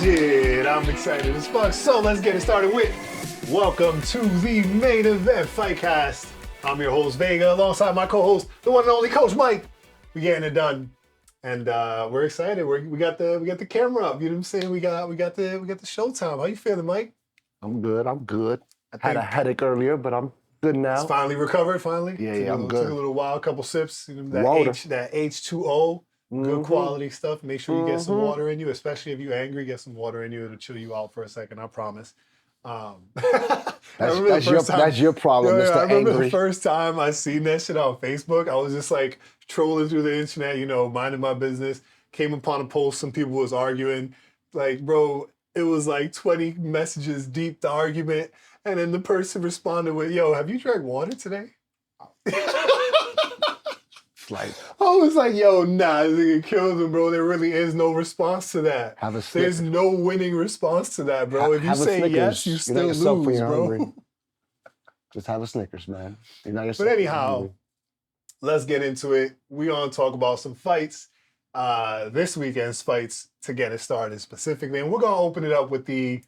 Shit, I'm excited as fuck. So let's get it started with welcome to the Main Event FightCast. I'm your host Vega, alongside my co-host, the one and only Coach Mike. We getting it done, and we're excited. We got the camera up. You know what I'm saying? We got the showtime. How you feeling, Mike? I'm good. I had a headache earlier, but I'm good now. It's finally recovered. Yeah, I'm good. Took a little while, a couple sips. You know, that H2O. Good quality stuff. Make sure you get some water in you, especially if you're angry. Get some water in you. It'll chill you out for a second. I promise. That's your problem, Mr. I remember Angry. the first time I seen that shit on Facebook. I was just like trolling through the internet, minding my business. Came upon a post. Some people was arguing. Like, bro, it was like 20 messages deep, the argument. And then the person responded with, "Yo, have you drank water today?" Like, I was like, yo, nah, this nigga kills him, bro. There really is no response to that. There's no winning response to that, bro. If you say yes, you still lose, bro. Hungry. Just have a Snickers, man. You're not yourself. But anyhow, let's get into it. We're going to talk about some fights, this weekend's fights to get it started specifically. And we're going to open it up with the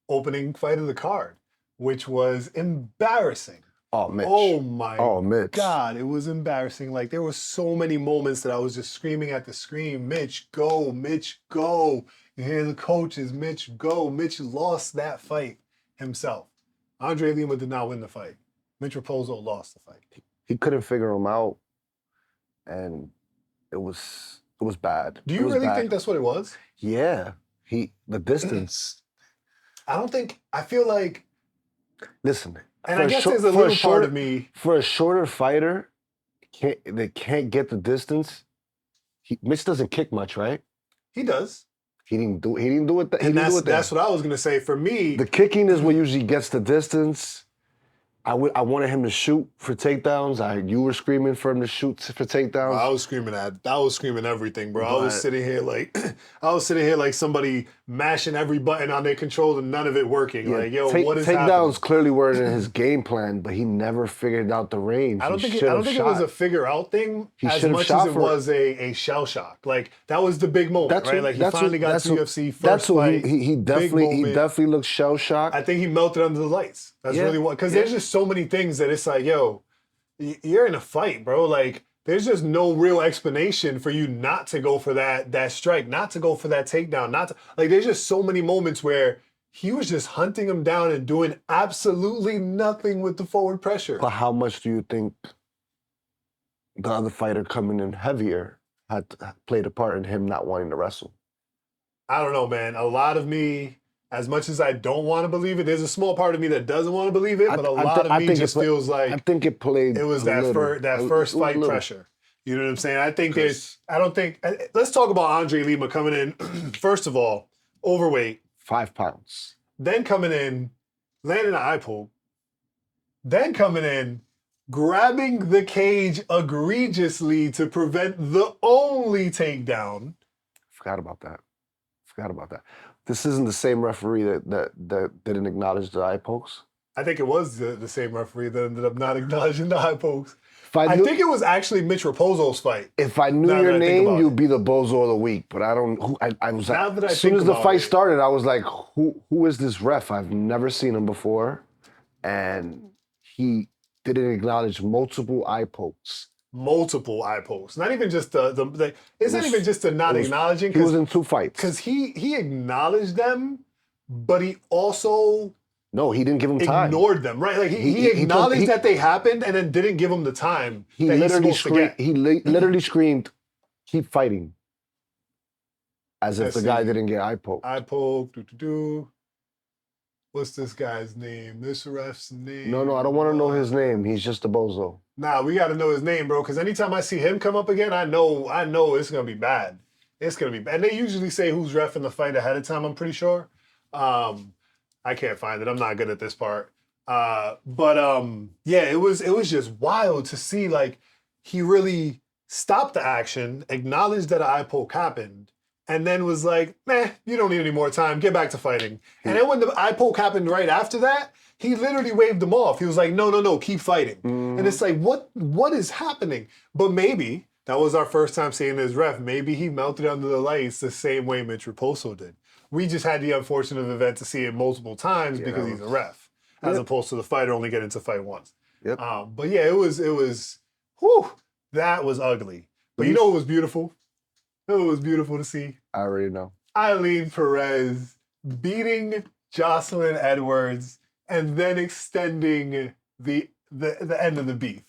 opening fight of the card, which was embarrassing. Oh, Mitch. Oh, my Mitch. God. It was embarrassing. Like, there were so many moments that I was just screaming at the screen, Mitch, go, Mitch, go. You hear the coaches, Mitch, go. Mitch lost that fight himself. Andre Lima did not win the fight. Mitch Raposo lost the fight. He couldn't figure him out, and it was bad. Do you really think that's what it was? Yeah. The distance. I feel like... Listen. And I guess there's a little part of me... For a shorter fighter, that can't get the distance, Mitch doesn't kick much, right? He does. He didn't do it. That's what I was going to say. For me... The kicking is what usually gets the distance. I wanted him to shoot for takedowns. You were screaming for him to shoot for takedowns. I was screaming everything, bro. I was sitting here like somebody mashing every button on their controller and none of it working. Yeah, like, yo, what is happening? Takedowns clearly weren't in his game plan, but he never figured out the range. I don't think it was a figure out thing as much as it was a shell shock. Like, that was the big moment, right? Like, he finally got to UFC first fight. He definitely looked shell shocked. I think he melted under the lights. That's really what, because there's just so many things that it's like, yo, you're in a fight, bro. Like, there's just no real explanation for you not to go for that strike, not to go for that takedown, there's just so many moments where he was just hunting him down and doing absolutely nothing with the forward pressure. But how much do you think the other fighter coming in heavier had played a part in him not wanting to wrestle? I don't know, man. A lot of me, as much as I don't want to believe it, there's a small part of me that doesn't want to believe it, but a lot of me just feels like I think it played. It was that first fight pressure. You know what I'm saying? I think let's talk about Andre Lima coming in, first of all, overweight. 5 pounds. Then coming in, landing an eye poke. Then coming in, grabbing the cage egregiously to prevent the only takedown. Forgot about that. This isn't the same referee that didn't acknowledge the eye pokes? I think it was the same referee that ended up not acknowledging the eye pokes. I think it was actually Mitch Raposo's fight. If I knew your name, you'd be the Bozo of the week. But I don't. I was like, as soon as the fight started, I was like, who is this ref? I've never seen him before, and he didn't acknowledge multiple eye pokes. Multiple eye pokes. Not even just it's not even just the not acknowledging. He was in 2 fights. Because he acknowledged them, but he also... No, he didn't give him time. Ignored them, right? Like he acknowledged that they happened and then didn't give him the time He literally screamed, "Keep fighting," as if the guy didn't get eye poked. Eye poke. What's this guy's name? This ref's name? No, I don't want to know his name. He's just a bozo. Nah, we got to know his name, bro. Because anytime I see him come up again, I know it's gonna be bad. It's gonna be bad. And they usually say who's reffing the fight ahead of time. I'm pretty sure. I can't find it. I'm not good at this part. Yeah, it was just wild to see, like, he really stopped the action, acknowledged that an eye poke happened, and then was like, "Meh, you don't need any more time. Get back to fighting." And then when the eye poke happened right after that, he literally waved them off. He was like, no, keep fighting. And it's like, what is happening? But maybe that was our first time seeing this ref. Maybe he melted under the lights the same way Mitch Raposo did. We just had the unfortunate event to see it multiple times because he's a ref, as opposed to the fighter only getting to fight once. Yep. But yeah, it was, whew, that was ugly. But you know what was beautiful? It was beautiful to see. I already know. Ailin Perez beating Jocelyn Edwards and then extending the end of the beef.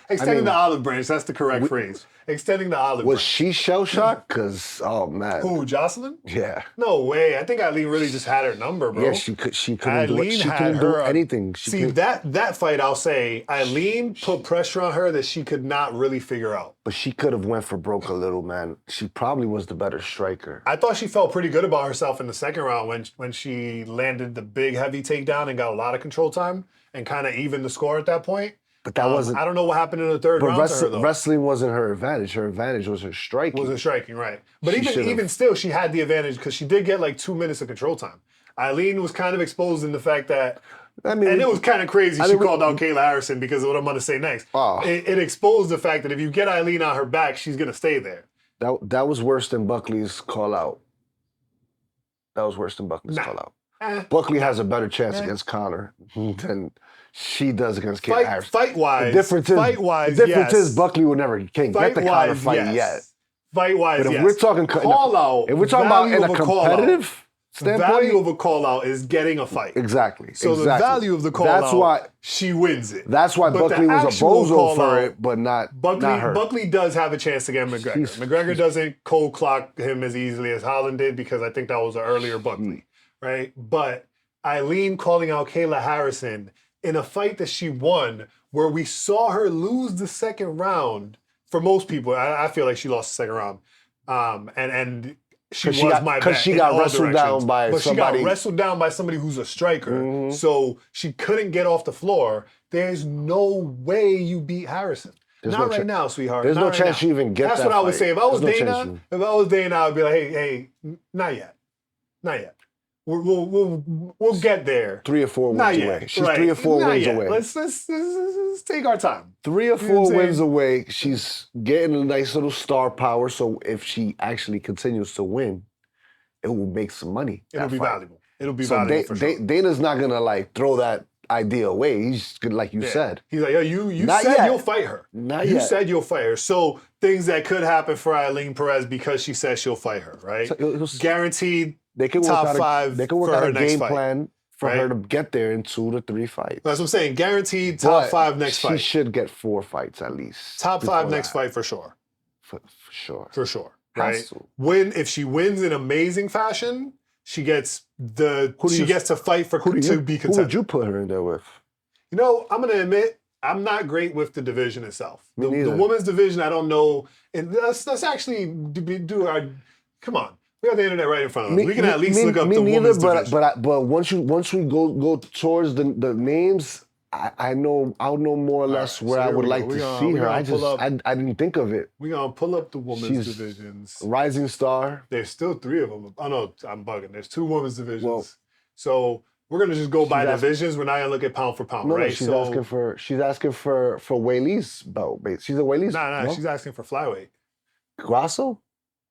Extending the olive branch, that's the correct phrase. Extending the olive branch. Was she shell-shocked? Because, oh, man. Who, Jocelyn? Yeah. No way. I think Ailin really just had her number, bro. Yeah, she couldn't do anything. That fight, I'll say, Ailin put pressure on her that she could not really figure out. But she could have went for broke a little, man. She probably was the better striker. I thought she felt pretty good about herself in the second round when she landed the big, heavy takedown and got a lot of control time and kind of evened the score at that point. But that wasn't... I don't know what happened in the third round to her, though. Wrestling wasn't her advantage. Her advantage was her striking. Was her striking, right. But even still, she had the advantage because she did get like 2 minutes of control time. Ailin was kind of exposed in the fact that... and it was kind of crazy she called out Kayla Harrison because of what I'm going to say next. It exposed the fact that if you get Ailin on her back, she's going to stay there. That was worse than Buckley's call-out. That was worse than Buckley's call-out. Buckley has a better chance against Conor than she does against Kayla Harrison. Fight-wise, the difference is Buckley can't get the Conor fight yet. Fight-wise, but if we're talking call-out, if we're talking about in a competitive standpoint, value of a call-out is getting a fight. Exactly. So the value of the call-out, that's why she wins it. That's why Buckley was a bozo for it, but not her. Buckley does have a chance against McGregor. McGregor doesn't cold clock him as easily as Holland did because I think that was an earlier Buckley, right? But Ailin calling out Kayla Harrison in a fight that she won, where we saw her lose the second round. For most people, I feel like she lost the second round, and she got wrestled down by somebody. She got wrestled down by somebody who's a striker, so she couldn't get off the floor. There's no way you beat Harrison. Not right now, sweetheart. There's no chance you even get that. That's what I would say. If I was Dana, I would be like, hey, not yet. We'll get there. 3 or 4 wins away. She's 3 or 4 wins away. Let's take our time. 3 or 4 wins away. She's getting a nice little star power. So if she actually continues to win, it will make some money. It'll be valuable. It'll be valuable for sure. Dana's not gonna throw that idea away. He's gonna, like you said. He's like, yo, you said you'll fight her. You said you'll fight her. So things that could happen for Ailin Perez because she says she'll fight her, right? Guaranteed. They can top 5. They can work out a game plan for her to get there in 2 to 3 fights. That's what I'm saying. Guaranteed top 5 next fight. She should get 4 fights at least. Top 5 next fight for sure. For sure. For sure. Right. If she wins in amazing fashion, she gets to fight for to be contender. Who would you put her in there with? You know, I'm gonna admit I'm not great with the division itself. The women's division, I don't know. And let's actually do our. Come on. We got the internet right in front of us. We can at least look up the women's division. But once we go towards the names, I'll know more or less where I would like to see her. I didn't think of it. We're gonna pull up the women's divisions. Rising star. There's still 3 of them. Oh no, I'm bugging. There's 2 women's divisions. So we're gonna just go by divisions. We're not gonna look at pound for pound, right? She's asking for Weili's belt. She's a Weili's. No, she's asking for flyweight. Grasso?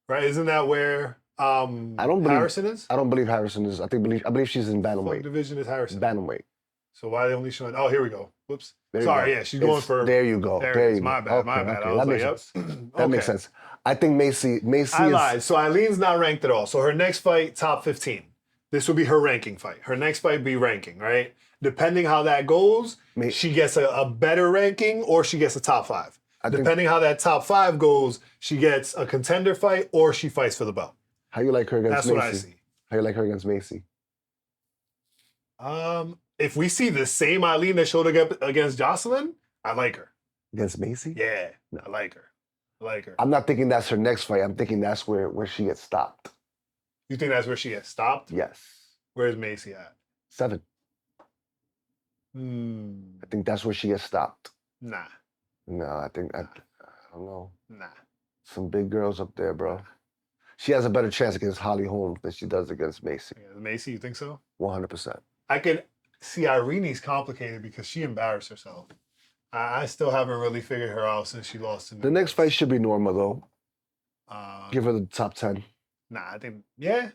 Right? Isn't that where Harrison is? I don't believe Harrison is. I believe she's in bantamweight. What division is Harrison? Bantamweight. So why are they only showing? Oh, here we go. Whoops. Sorry, she's going for. There you go. There you go. My bad. I was like, yep. That makes sense. I think Macy I lied. So Aileen's not ranked at all. So her next fight, top 15. This will be her ranking fight. Her next fight be ranking, right? Depending how that goes, she gets a better ranking or she gets a top 5. Depending how that top 5 goes, she gets a contender fight or she fights for the belt. How you like her against Macy? That's what I see. How you like her against Macy? If we see the same Ailin that showed up against Jocelyn, I like her. Against Macy? Yeah, I like her. I'm not thinking that's her next fight. I'm thinking that's where she gets stopped. You think that's where she gets stopped? Yes. Where's Macy at? 7. I think that's where she gets stopped. Nah. No, I don't know. Nah. Some big girls up there, bro. She has a better chance against Holly Holmes than she does against Macy. Yeah, Macy, you think so? 100%. I could see Irene's complicated because she embarrassed herself. I still haven't really figured her out since she lost. The next fight should be Norma, though. Give her the top 10. Nah, I think, yeah.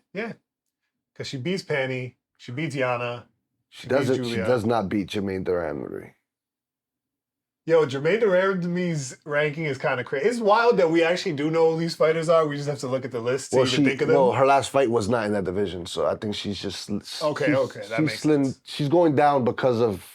Because she beats Penny, she beats Yana, She does not beat Jermaine Durand. Yo, Jermaine Durand's ranking is kind of crazy. It's wild that we actually do know who these fighters are. We just have to look at the list to even think of them. Well, her last fight was not in that division, so I think she's just okay. That makes sense. She's going down because of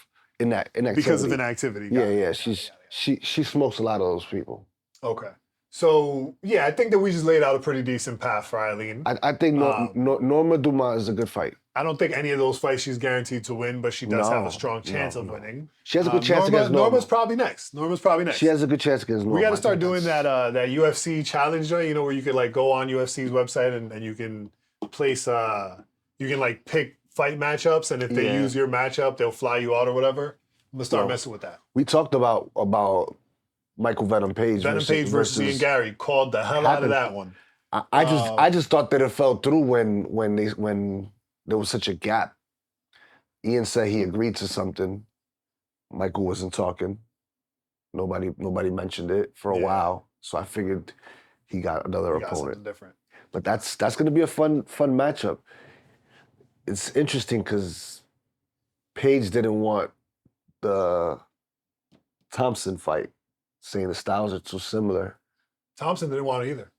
inactivity. Because of inactivity. Yeah. She smokes a lot of those people. Okay. So, yeah, I think that we just laid out a pretty decent path for Ailin. I think Norma Dumas is a good fight. I don't think any of those fights she's guaranteed to win, but she does have a strong chance of winning. She has a good chance against Norma. Norma's probably next. She has a good chance against Norma. We got to start doing that UFC challenge joint, you know, where you could like go on UFC's website and you can place, you can like pick fight matchups, and if they use your matchup, they'll fly you out or whatever. I'm gonna start messing with that. We talked about Michael Venom Page. Versus Ian Gary. Called the hell out of that one. I just thought that it fell through when there was such a gap. Ian said he agreed to something. Michael wasn't talking. Nobody mentioned it for a while. So I figured he got another opponent. Something different. But that's going to be a fun matchup. It's interesting because Page didn't want the Thompson fight, saying the styles are too similar. Thompson didn't want it either.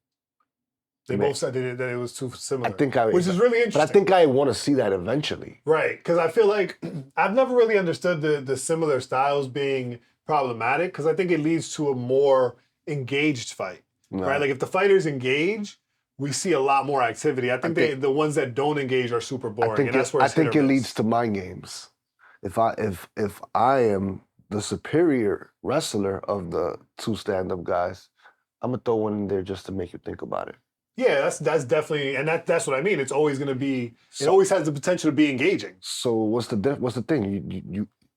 They both said that it was too similar. Which is really interesting. But I think I want to see that eventually. Right, because I feel like I've never really understood the similar styles being problematic, because I think it leads to a more engaged fight. No. Right, like if the fighters engage, we see a lot more activity. I think the ones that don't engage are super boring, and that's where I think it leads to mind games. If I am the superior wrestler of the two stand-up guys, I'm gonna throw one in there just to make you think about it. Yeah, that's definitely, and that's what I mean. It's always going to be. It always has the potential to be engaging. So what's the thing?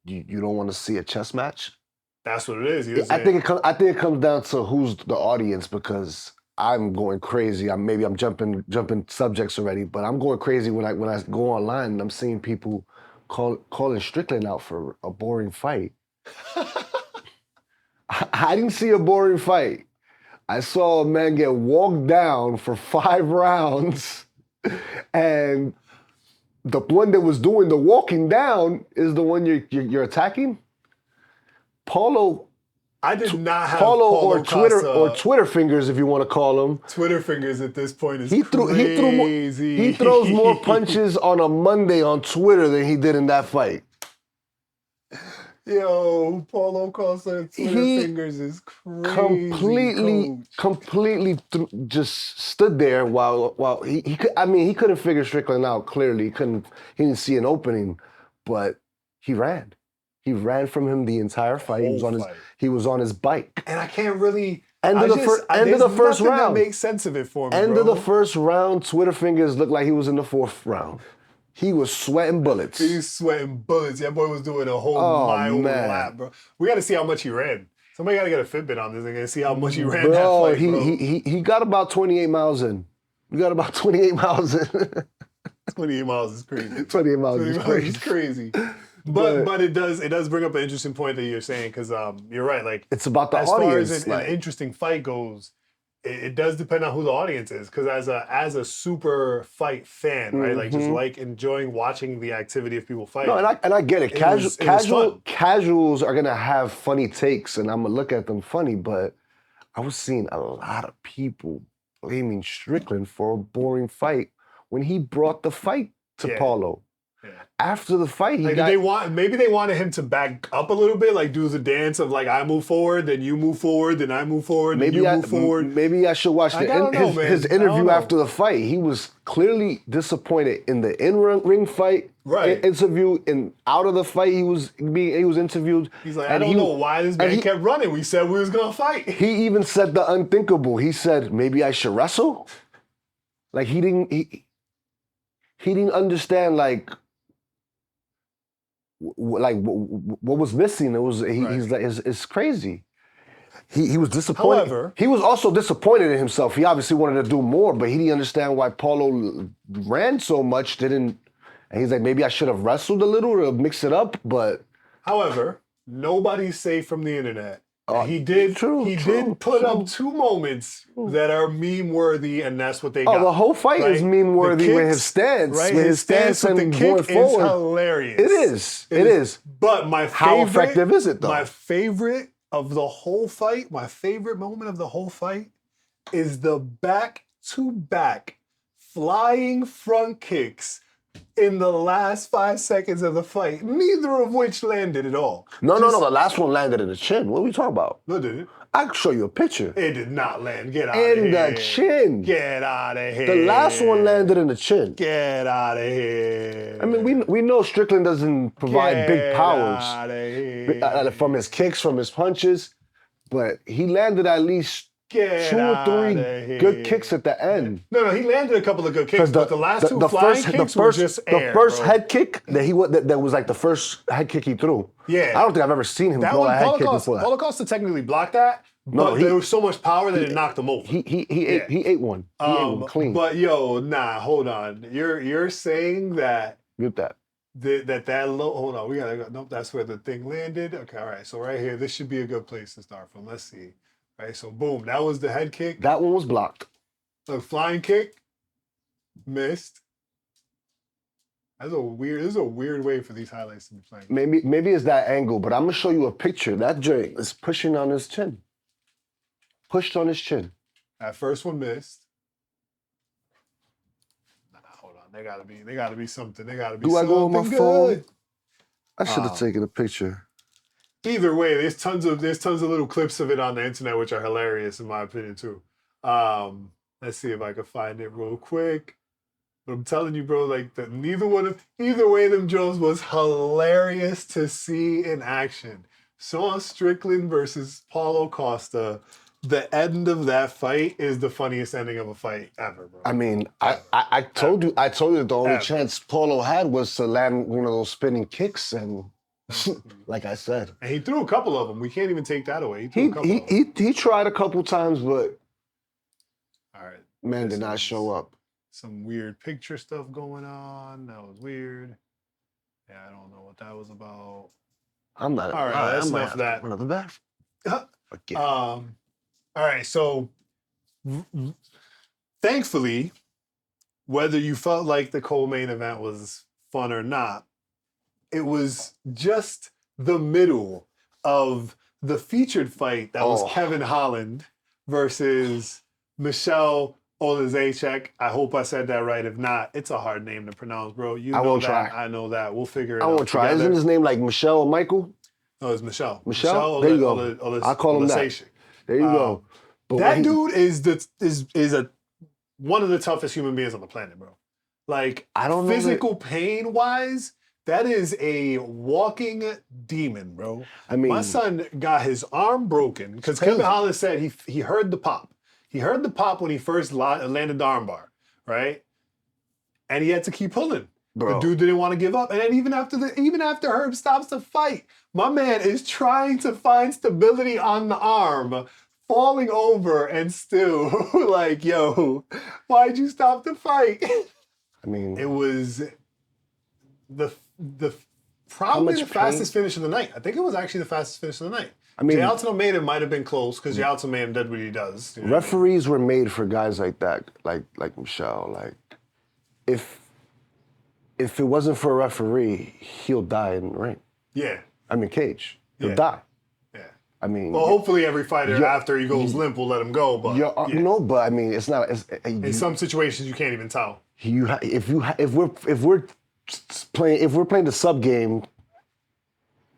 You don't want to see a chess match? That's what it is. I think it comes down to who's the audience, because I'm going crazy. I'm jumping subjects already, but I'm going crazy when I go online and I'm seeing people calling Strickland out for a boring fight. I didn't see a boring fight. I saw a man get walked down for 5 rounds, and the one that was doing the walking down is the one you're attacking. Paulo. I did not have Paulo or Costa, or Twitter fingers, if you want to call him. Twitter fingers at this point is crazy. He throws more punches on a Monday on Twitter than he did in that fight. Yo, Paulo Costa Twitter fingers is crazy. Completely just stood there while he couldn't figure Strickland out. Clearly, he didn't see an opening, but he ran. He ran from him the entire fight. He was on his bike. And I can't really. End of the first round. That makes sense of it for me. End of the first round. Twitter fingers looked like he was in the 4th round. He was sweating bullets. He's sweating bullets. That boy was doing a whole mile lap, bro. We got to see how much he ran. Somebody got to get a Fitbit on this thing and see how much he ran that fight, bro. He got about 28 miles in. He got about 28 miles in. 28 miles is crazy. 28 miles is crazy. But it does bring up an interesting point that you're saying, because you're right. Like, it's about the audience. As far as an interesting fight goes, it does depend on who the audience is, because as a super fight fan, right? Like just like enjoying watching the activity of people fighting. No, and I get it. Casuals are gonna have funny takes, and I'm gonna look at them funny. But I was seeing a lot of people blaming Strickland for a boring fight when he brought the fight to Paulo. Yeah. After the fight, maybe they wanted him to back up a little bit, like do the dance of like I move forward, then you move forward, then I move forward, then you move forward. Maybe I should watch his interview after the fight. He was clearly disappointed in the in-ring fight interview, and out of the fight he was interviewed. He's like, I don't know why this man kept running. We said we was gonna fight. He even said the unthinkable. He said, maybe I should wrestle. Like he didn't understand what was missing. He's like, it's crazy. He was disappointed. However, he was also disappointed in himself. He obviously wanted to do more, but he didn't understand why Paulo ran so much. And he's like, maybe I should have wrestled a little to mix it up. But however, nobody's safe from the internet. He did put up 2 moments that are meme worthy, and that's what they got. Oh, the whole fight is meme worthy with his stance. Right? With his stance with and the going kick forward. is hilarious. It is. But my favorite, how effective is it though? My favorite of the whole fight, my favorite moment of the whole fight is the back-to-back flying front kicks in the last 5 seconds of the fight, neither of which landed at all. No. The last one landed in the chin. What are we talking about? No, did it? I can show you a picture. It did not land. Get out of here. In the chin. Get out of here. The last one landed in the chin. Get out of here. I mean, we know Strickland doesn't provide big powers from his kicks, from his punches, but he landed at least 2 or 3 good kicks at the end. No, he landed a couple of good kicks, but the last 2 flying kicks were just air, the first bro. head kick that was like the first head kick he threw. Yeah. I don't think I've ever seen him throw a head kick before that. Paulo Costa technically blocked that, but there was so much power that it knocked him over. He ate one. He ate one clean. But hold on. You're saying that Mute that. That low. Hold on, we gotta go. Nope, that's where the thing landed. Okay, all right. So right here, this should be a good place to start from. Let's see. All right, so boom, that was the head kick. That one was blocked. The flying kick, missed. This is a weird way for these highlights to be playing. Maybe it's that angle, but I'm gonna show you a picture. That joint is pushing on his chin. Pushed on his chin. That first one missed. Hold on, they gotta be something. They gotta be. Do I something go on my good. phone? I should have taken a picture. Either way, there's tons of little clips of it on the internet, which are hilarious in my opinion too. Let's see if I can find it real quick. But I'm telling you, bro, like either way of them Jones was hilarious to see in action. Sean Strickland versus Paulo Costa. The end of that fight is the funniest ending of a fight ever, bro. I mean, I told you that the only chance Paulo had was to land one of those spinning kicks, and like I said, and he threw a couple of them. We can't even take that away. He tried a couple times, but all right, man did not show up. Some weird picture stuff going on. That was weird. Yeah, I don't know what that was about. I'm not. All right, that's enough of that. Another bath. All right, so thankfully, whether you felt like the co-main event was fun or not, it was just the middle of the featured fight that was Kevin Holland versus Michelle Olazechek. I hope I said that right. If not, it's a hard name to pronounce, bro. I won't try. I know that. We'll figure it out. I won't try. Isn't his name like Michelle or Michael? No, it's Michelle. Michelle? There you go. I call him that. There you go. But that dude is one of the toughest human beings on the planet, bro. Like, I don't know physical pain wise, that is a walking demon, bro. I mean, my son got his arm broken because Kevin Holland said he heard the pop. He heard the pop when he first landed the armbar, right? And he had to keep pulling. Bro. The dude didn't want to give up. And then even after Herb stops the fight, my man is trying to find stability on the arm, falling over and still like, yo, why'd you stop the fight? I mean, it was probably the fastest finish of the night. I think it was actually the fastest finish of the night. I mean, Jailton made it might have been close because Jailton may have done what he does. You know referees were made for guys like that, like Michelle. Like, if it wasn't for a referee, he'll die in the ring. Yeah. I mean, cage. He'll die. Yeah. I mean, well, hopefully every fighter after he goes limp will let him go. But no, but I mean, it's not. In some situations, you can't even tell. If we're playing the sub game,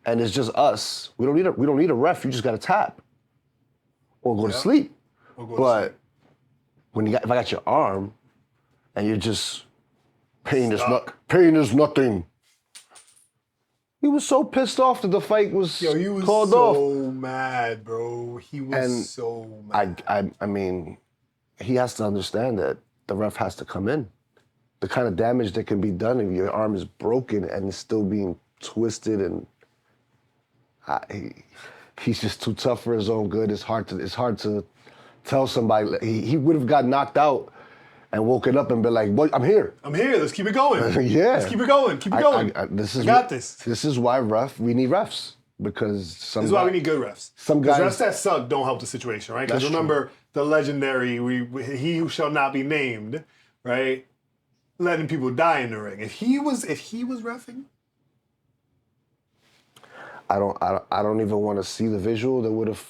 and it's just us, we don't need a ref. You just got to tap, or go to sleep. But if I got your arm, and you're just pain is nothing. He was so pissed off that the fight was called off. He was so mad, bro. He was so mad. I mean, he has to understand that the ref has to come in. The kind of damage that can be done if your arm is broken and it's still being twisted, and he's just too tough for his own good. It's hard to tell somebody. He would have got knocked out and woken up and been like, "Boy, I'm here. I'm here. Let's keep it going. Yeah. Let's keep it going. Keep it going. I got this. This is why we need refs. because this is why we need good refs. Some guys, refs that suck don't help the situation, right? Because remember the legendary he who shall not be named, right? Letting people die in the ring. If he was reffing, I don't even want to see the visual that would have.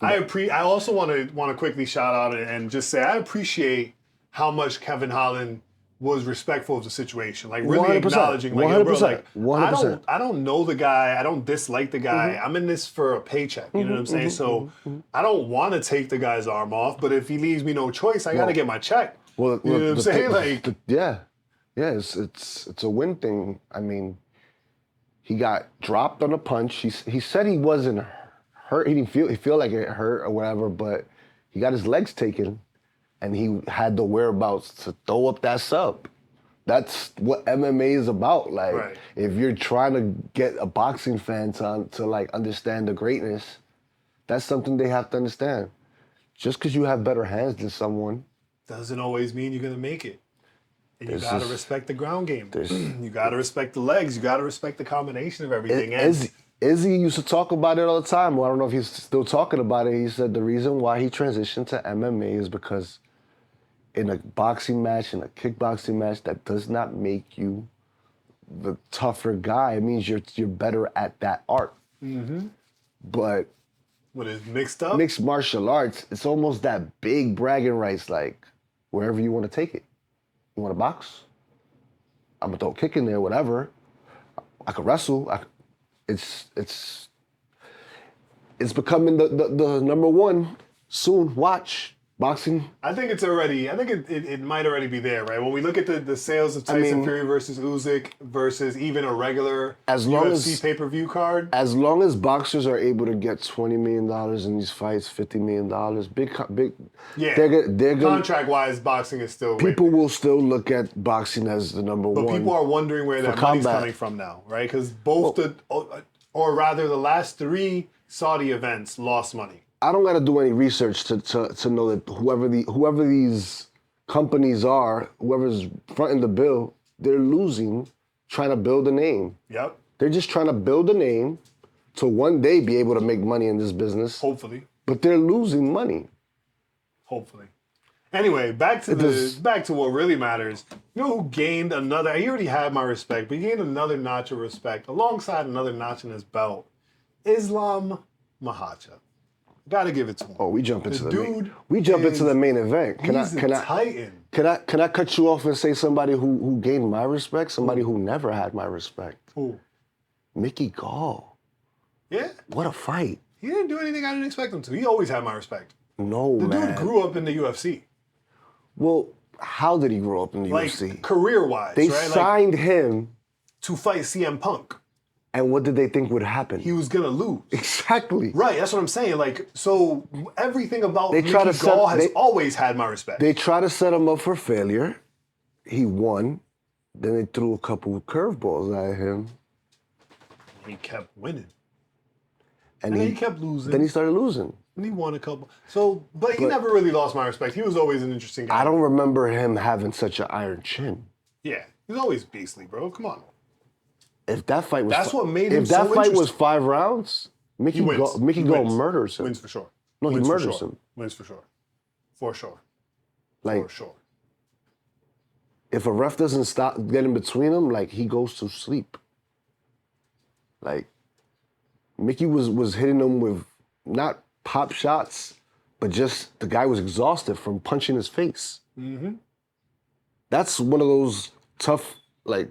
I also want to quickly shout out and just say I appreciate how much Kevin Holland was respectful of the situation, like really 100%, acknowledging, like, 100%, yo, bro, like 100%. I don't know the guy, I don't dislike the guy. I'm in this for a paycheck, you know what I'm saying? So I don't want to take the guy's arm off, but if he leaves me no choice, I got to get my check. Well, you know what I'm saying? Yeah, it's a win thing. I mean, he got dropped on a punch. He said he wasn't hurt. He didn't feel like it hurt or whatever, but he got his legs taken. And he had the whereabouts to throw up that sub. That's what MMA is about. Like, if you're trying to get a boxing fan to like understand the greatness, that's something they have to understand. Just because you have better hands than someone doesn't always mean you're gonna make it. And you gotta respect the ground game. You gotta respect the legs. You gotta respect the combination of everything. Izzy used to talk about it all the time. Well, I don't know if he's still talking about it. He said the reason why he transitioned to MMA is because in a boxing match, in a kickboxing match, that does not make you the tougher guy. It means you're better at that art. Mm-hmm. But what is mixed up? Mixed martial arts, it's almost that big bragging rights, like wherever you want to take it. You want to box? I'm gonna throw a kick in there, whatever. I could wrestle. It's becoming the number one soon. Watch. Boxing? I think it might already be there, right? When we look at the sales of Tyson Fury versus Usyk versus even a regular UFC pay-per-view card. As long as boxers are able to get $20 million in these fights, $50 million, big. Yeah. They're gonna, contract-wise, boxing is still. People will still look at boxing as the number one. But people are wondering where that money's coming from now, right? Because the last 3 Saudi events lost money. I don't got to do any research to know that whoever these companies are, whoever's fronting the bill, they're losing trying to build a name. Yep. They're just trying to build a name to one day be able to make money in this business. Hopefully. But they're losing money. Hopefully. Anyway, back to what really matters. You know who gained another? He already had my respect, but he gained another notch of respect alongside another notch in his belt. Islam Makhachev. Gotta give it to him. Oh, we jump into the main event. Can I cut you off and say somebody who gained my respect? Somebody who never had my respect. Who? Mickey Gall. Yeah. What a fight. He didn't do anything I didn't expect him to. He always had my respect. No, man. The dude grew up in the UFC. Well, how did he grow up in the UFC? Career-wise, They signed him to fight CM Punk. And what did they think would happen? He was gonna lose. Exactly. Right, that's what I'm saying. Like, so everything about Mickey Gall has always had my respect. They try to set him up for failure. He won. Then they threw a couple of curveballs at him. He kept winning. And then he kept losing. Then he started losing. And he won a couple. But he never really lost my respect. He was always an interesting guy. I don't remember him having such an iron chin. Yeah, he's always beastly, bro. Come on. If that fight was what made him if that fight was 5 rounds, Mickey Gall murders him. Wins for sure. No, he murders him. Wins for sure. For sure. Like, for sure. If a ref doesn't stop getting between them, like, he goes to sleep. Like, Mickey was hitting him with not pop shots, but just the guy was exhausted from punching his face. Mm-hmm. That's one of those tough, like,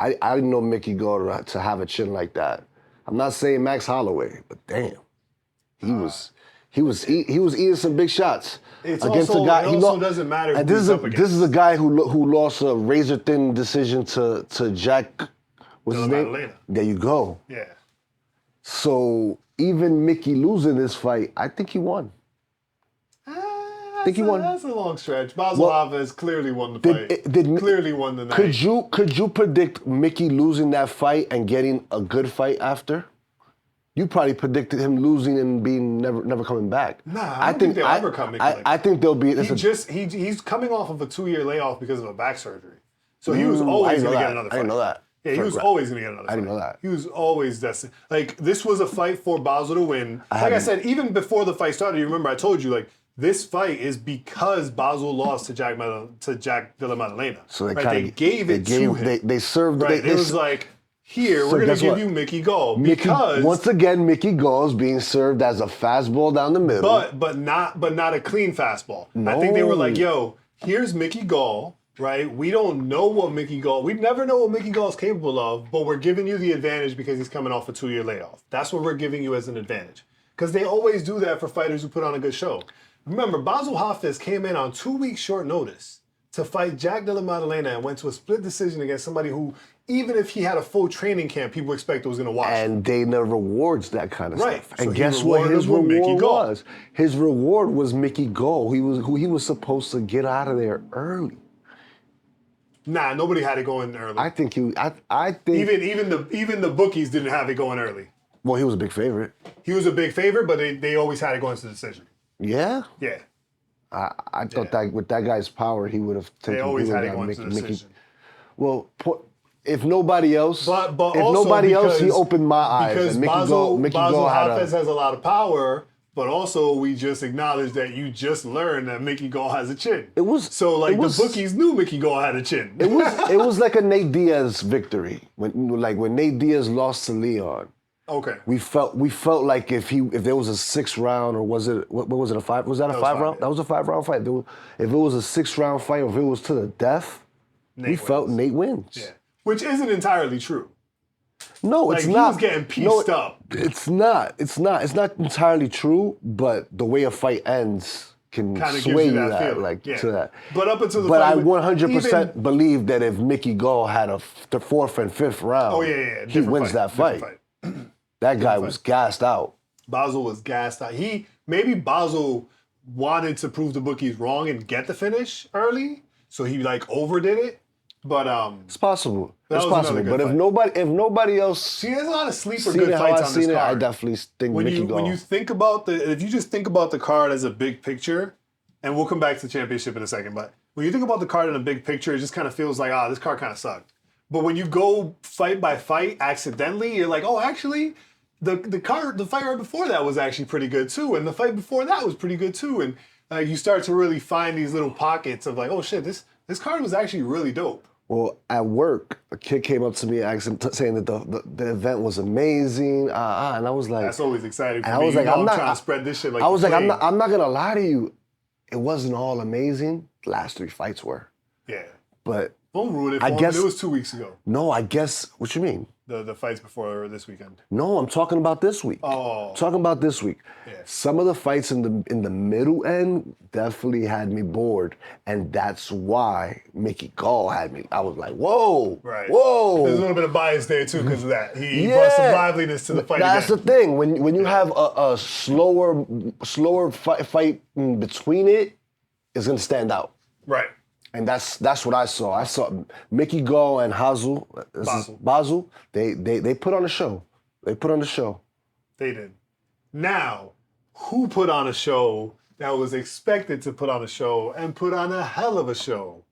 I didn't know Mickey Gall to have a chin like that. I'm not saying Max Holloway, but damn, he was eating some big shots against a guy. It also doesn't matter. And this is a guy who lost a razor thin decision to Jack. What's his name? Atlanta. There you go. Yeah. So even Mickey losing this fight, I think he won. That's a long stretch. Basil has clearly won the fight. Clearly won the night. Could you predict Mickey losing that fight and getting a good fight after? You probably predicted him losing and being never coming back. Nah, I don't think they'll ever come back. I think they'll be. He's coming off of a 2-year layoff because of a back surgery. So he was always going to get another fight. I didn't know that. Yeah, he was always going to get another fight. I didn't know that. He was always destined. Like, this was a fight for Bozo to win. I said, even before the fight started, you remember I told you, like, this fight is because Bozo lost to Jack Della Maddalena. So they gave it to him. They served. Right. It was like, here, we're going to give you Mickey Gall. Because once again, Mickey Gall is being served as a fastball down the middle. But not a clean fastball. No. I think they were like, yo, here's Mickey Gall. Right? We don't know what Mickey Gall, we never know what Mickey Gall is capable of, but we're giving you the advantage because he's coming off a 2-year layoff. That's what we're giving you as an advantage. Because they always do that for fighters who put on a good show. Remember, Bozo Hafez came in on 2 weeks short notice to fight Jack Della Maddalena and went to a split decision against somebody who, even if he had a full training camp, people expected was going to watch. And Dana rewards that kind of stuff. So and guess what his reward was? His reward was Mickey Gall. He was supposed to get out of there early. Nah, nobody had it going early. I think even the bookies didn't have it going early. Well, he was a big favorite. He was a big favorite, but they always had it going to the decision. Yeah? Yeah. I thought that with that guy's power, he would have taken. They always had it going to the decision. Well, if nobody else, but nobody else, he opened my eyes. Because and Bozo Hafez has a lot of power. But also, we just acknowledged that you just learned that Mickey Gall has a chin. The bookies knew Mickey Gall had a chin. It was like a Nate Diaz victory when Nate Diaz lost to Leon. Okay. We felt like if there was a 6th round, or was it what was it, a 5? Was that a 5 round? Yeah. That was a 5-round fight. If it was a 6-round fight, or if it was to the death, felt Nate wins. Yeah. Which isn't entirely true. No, it's not. He was getting pieced up. It's not. It's not entirely true, but the way a fight ends can sway you to that. But up until the fight. But I 100% believe that if Mickey Gall had the 4th and 5th round, he wins that fight. That guy was gassed out. Bozo was gassed out. Maybe Bozo wanted to prove the bookies wrong and get the finish early, so he overdid it. But it's possible. It's possible. But if nobody else, see, there's a lot of sleeper good fights on this card. I definitely think Mickey Gall. When you think about if you just think about the card as a big picture, and we'll come back to the championship in a second, but when you think about the card in a big picture, it just kind of feels like, this card kind of sucked. But when you go fight by fight accidentally, you're like, oh, actually, the fight right before that was actually pretty good too, and the fight before that was pretty good too, and you start to really find these little pockets of like, oh shit, this card was actually really dope. Well, at work, a kid came up to me saying that the event was amazing, and I was like, that's always exciting for me. I was like, I'm trying to spread this shit like. I was like, I'm not gonna lie to you, it wasn't all amazing. The last 3 fights were. Yeah. But don't ruin it for him. It was 2 weeks ago. No, I guess. What you mean? The fights before this weekend. No, I'm talking about this week. Oh. I'm talking about this week. Yeah. Some of the fights in the middle end definitely had me bored, and that's why Mickey Gall had me. I was like, whoa, right. Whoa. There's a little bit of bias there too because of that. He brought some liveliness to the fight. That's the thing. When you have a slower fight in between it, it's gonna stand out. Right. And that's what I saw. I saw Mickey Gall and Basil. They put on a show. They put on the show. They did. Now, who put on a show that was expected to put on a show and put on a hell of a show?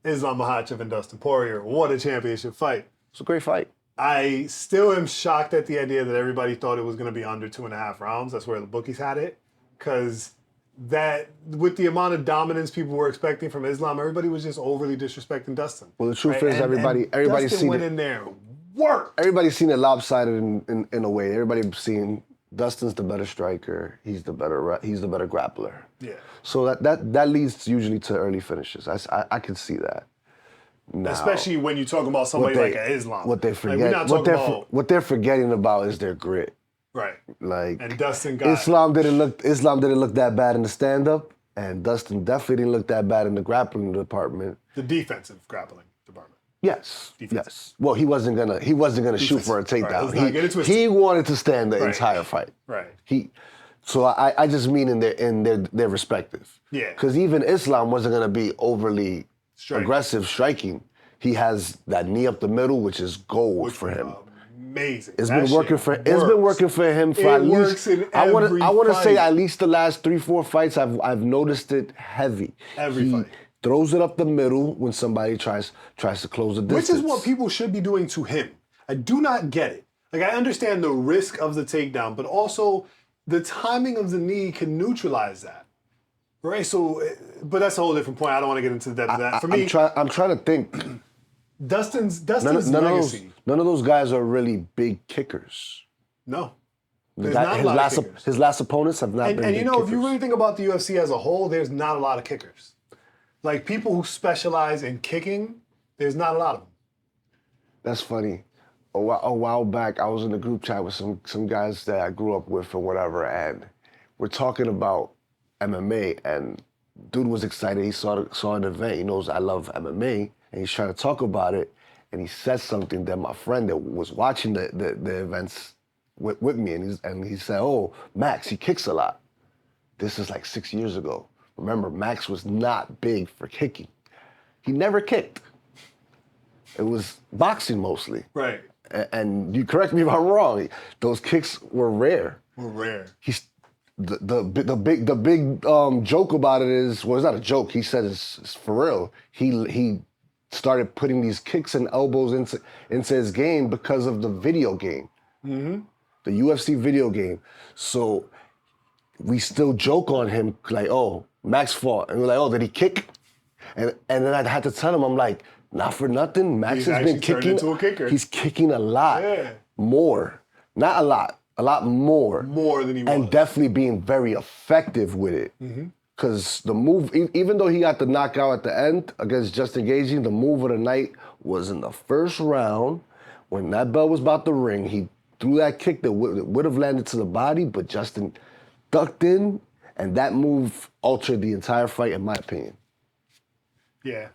Islam Makhachev and Dustin Poirier. What a championship fight. It's a great fight. I still am shocked at the idea that everybody thought it was going to be under 2.5 rounds. That's where the bookies had it. Because that with the amount of dominance people were expecting from Islam, everybody was just overly disrespecting Dustin. Well, the truth is, everybody's Dustin seen went in there, worked. Everybody's seen it lopsided in a way. Everybody's seen Dustin's the better striker. He's the better grappler. Yeah. So that leads usually to early finishes. I can see that. Now, especially when you talk about somebody like an Islam. What they forget, what they're forgetting about is their grit. Right. And Dustin got Islam didn't look that bad in the stand-up, and Dustin definitely didn't look that bad in the grappling department. The defensive grappling department. Yes. Yes. Well, he wasn't gonna shoot for a takedown. Right. He wanted to stand the entire fight. Right. So I just mean in their respective. Yeah. Because even Islam wasn't gonna be overly aggressive striking. He has that knee up the middle, which is gold for him. Amazing. It's been working for him for at least. I want to say at least the last 3-4 fights I've noticed it heavy. Every fight. throws it up the middle when somebody tries to close the distance. Which is what people should be doing to him. I do not get it. Like, I understand the risk of the takedown, but also the timing of the knee can neutralize that. Right? So, but that's a whole different point. I don't want to get into the depth of that. For me, I'm trying to think. Dustin's legacy. None of those guys are really big kickers. No. His last opponents have not been And big if you really think about the UFC as a whole, there's not a lot of kickers. Like, people who specialize in kicking, there's not a lot of them. That's funny. A while back, I was in a group chat with some guys that I grew up with or whatever, and we're talking about MMA, and dude was excited. He saw an event. He knows I love MMA, and he's trying to talk about it, and he said something that my friend that was watching the events with me, and he said, "Oh, Max, he kicks a lot." This is like 6 years ago. Remember, Max was not big for kicking. He never kicked. It was boxing mostly. Right. And you correct me if I'm wrong. Those kicks were rare. He's the big joke about it is, well, it's not a joke. He said it's for real. He started putting these kicks and elbows into his game because of the video game, the UFC video game. So we still joke on him like, oh, Max fought, and we're like, oh, did he kick? And then I had to tell him, I'm like, not for nothing. Max has been kicking. Into a kicker. He's kicking a lot, more, not a lot more. More than he was. And definitely being very effective with it. Because the move, even though he got the knockout at the end against Justin Gaethje, the move of the night was in the first round when that bell was about to ring. He threw that kick that would have landed to the body, but Justin ducked in, and that move altered the entire fight, in my opinion. Yeah.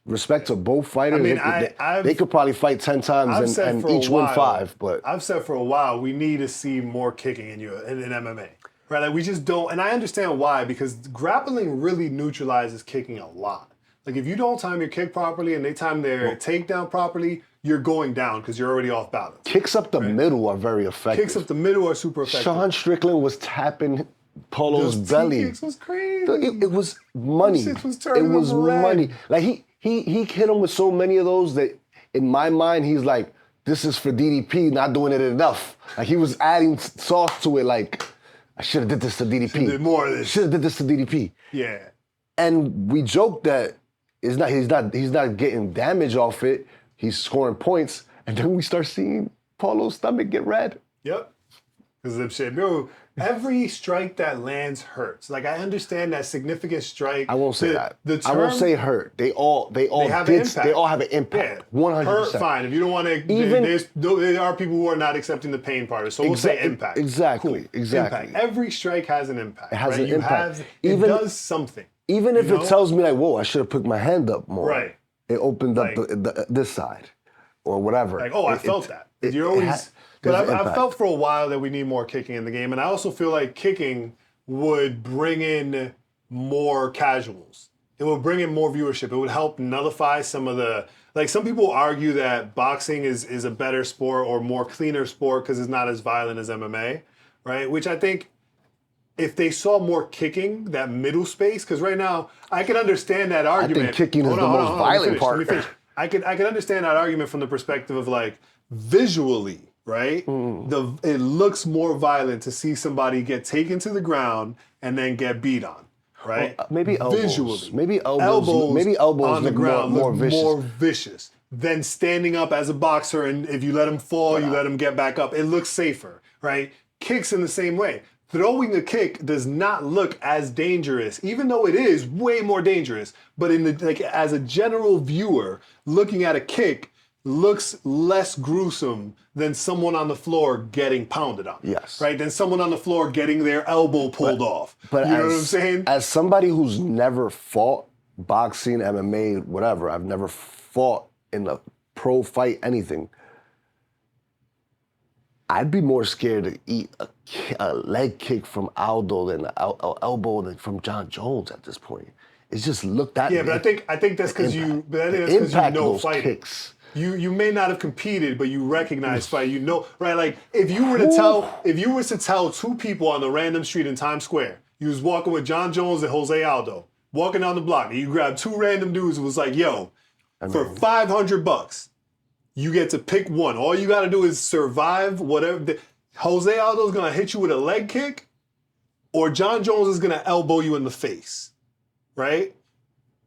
Respect to both fighters. I mean, they could probably fight 10 times and each win 5. But I've said for a while we need to see more kicking in MMA. Right? Like, we just don't, and I understand why, because grappling really neutralizes kicking a lot. Like, if you don't time your kick properly and they time their takedown properly, you're going down because you're already off balance. Kicks up the middle are very effective. Kicks up the middle are super effective. Sean Strickland was tapping Paulo's belly. Kicks was crazy. It was money. It was money. Like, he hit him with so many of those that in my mind he's like, this is for DDP, not doing it enough. Like, he was adding sauce to it. Like, I should have did this to DDP. Should have did more of this. Should have did this to DDP. Yeah. And we joke that he's not getting damage off it. He's scoring points, and then we start seeing Paulo's stomach get red. Yep. Because of shit, bro. Every strike that lands hurts. Like, I understand that significant strike. I won't say that. I won't say hurt. They all have an impact. 100%. Hurt, fine. If you don't want to, there are people who are not accepting the pain part. So we'll say impact. Exactly. Cool. Exactly. Impact. Every strike has an impact. It has an impact. It does something. Even if it tells me like, whoa, I should have put my hand up more. Right. It opened up this side, or whatever. Like, oh, I felt that. You're always. But I've felt for a while that we need more kicking in the game, and I also feel like kicking would bring in more casuals. It would bring in more viewership. It would help nullify some of the, like, some people argue that boxing is a better sport or more cleaner sport because it's not as violent as MMA, right? Which I think if they saw more kicking, that middle space, because right now I can understand that argument. I think kicking is the most violent part. Let me finish. I can understand that argument from the perspective of, like, visually. Right? It looks more violent to see somebody get taken to the ground and then get beat on. Right? Well, maybe elbows. Visually. Maybe elbows on the ground more vicious. More vicious than standing up as a boxer, and if you let him fall, you let him get back up. It looks safer, right? Kicks in the same way. Throwing a kick does not look as dangerous, even though it is way more dangerous. But as a general viewer, looking at a kick looks less gruesome than someone on the floor getting pounded on. Yes. Right? Than someone on the floor getting their elbow pulled off. But you know what I'm saying? As somebody who's never fought boxing, MMA, whatever, I've never fought in a pro fight, anything, I'd be more scared to eat a leg kick from Aldo than an elbow from John Jones at this point. It's just looked at. Yeah, but I think that's because you know fighting. Kicks. You may not have competed, but you recognize fight. You know, right? Like, if you were to tell two people on the random street in Times Square, you was walking with John Jones and Jose Aldo, walking down the block, and you grab two random dudes who was like, yo, for $500, you get to pick one. All you got to do is survive whatever. Jose Aldo's going to hit you with a leg kick, or John Jones is going to elbow you in the face, right?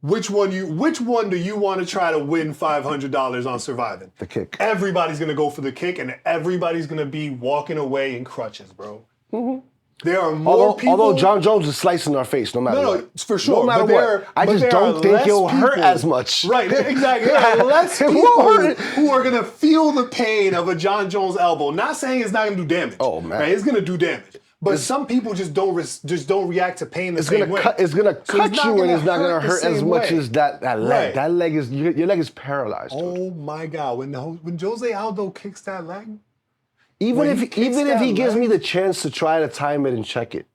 Which one do you want to try to win $500 on surviving? The kick. Everybody's going to go for the kick, and everybody's going to be walking away in crutches, bro. Mm-hmm. There are more people. Although John Jones is slicing our face, no matter what. No, for sure. No matter what. I just don't think he'll hurt as much. Right, exactly. There are less people who are going to feel the pain of a John Jones elbow. Not saying it's not going to do damage. Oh, man. Right? It's going to do damage. But some people just don't react to pain the same way. It's going to cut you, and it's not going to hurt as much as that leg. Right. That leg is, your leg is paralyzed. Oh, my God. When Jose Aldo kicks that leg, even if he gives me the chance to try to time it and check it,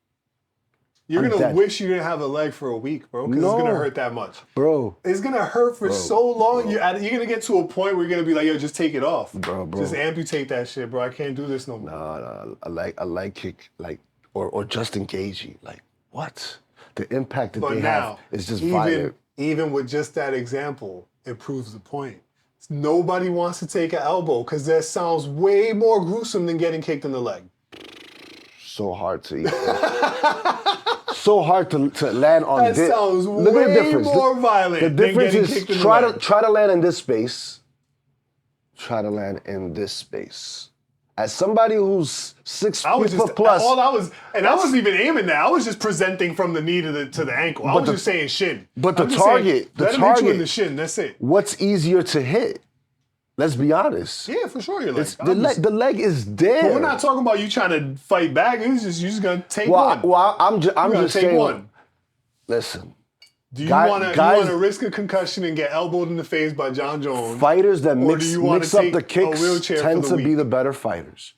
you're going to wish you didn't have a leg for a week, bro, because it's going to hurt that much. Bro. It's going to hurt for so long. You're going to get to a point where you're going to be like, yo, just take it off. Bro. Just amputate that shit, bro. I can't do this no more. No. A leg kick, like, or just engaging. Like, what? The impact that they have is just violent. Even with just that example, it proves the point. Nobody wants to take an elbow because that sounds way more gruesome than getting kicked in the leg. So hard to eat. So hard to land on this. That sounds way more violent. The difference is try to land in this space. Try to land in this space. As somebody who's 6 foot plus, I wasn't even aiming that. I was just presenting from the knee to the ankle. I was just saying shin. But the target, hit you in the shin. That's it. What's easier to hit? Let's be honest. Yeah, for sure. The leg is there. But we're not talking about you trying to fight back. You're just gonna take one. Well, I'm just saying. One. Listen. Do you want to risk a concussion and get elbowed in the face by John Jones? Fighters that mix up the kicks tend to be the better fighters.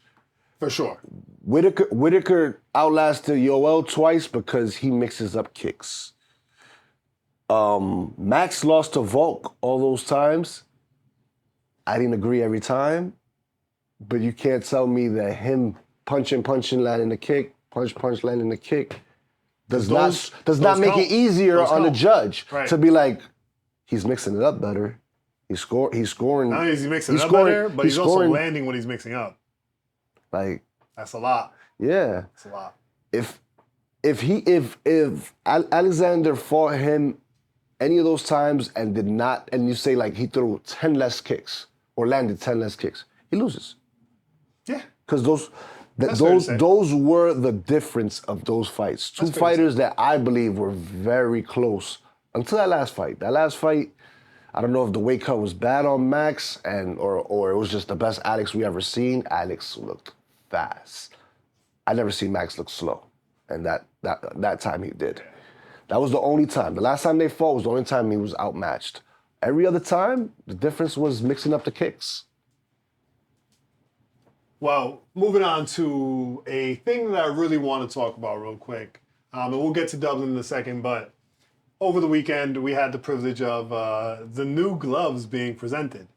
For sure. Whitaker outlasted Yoel twice because he mixes up kicks. Max lost to Volk all those times. I didn't agree every time, but you can't tell me that him punching, landing the kick, punch, landing the kick, does not make it easier on the judge to be like, he's mixing it up better. He's scoring. Not only is he mixing it up better, but he's also landing when he's mixing up. Like, that's a lot. Yeah. That's a lot. If Alexander fought him any of those times and did not, and you say like he threw 10 less kicks or landed 10 less kicks, he loses. Yeah. Because those were the difference of those fights. Two fighters that I believe were very close until that last fight. That last fight, I don't know if the weight cut was bad on Max or it was just the best Alex we ever seen. Alex looked fast. I never seen Max look slow. And that time he did. That was the only time. The last time they fought was the only time he was outmatched. Every other time, the difference was mixing up the kicks. Well, moving on to a thing that I really want to talk about real quick. And we'll get to Dublin in a second, but over the weekend, we had the privilege of the new gloves being presented.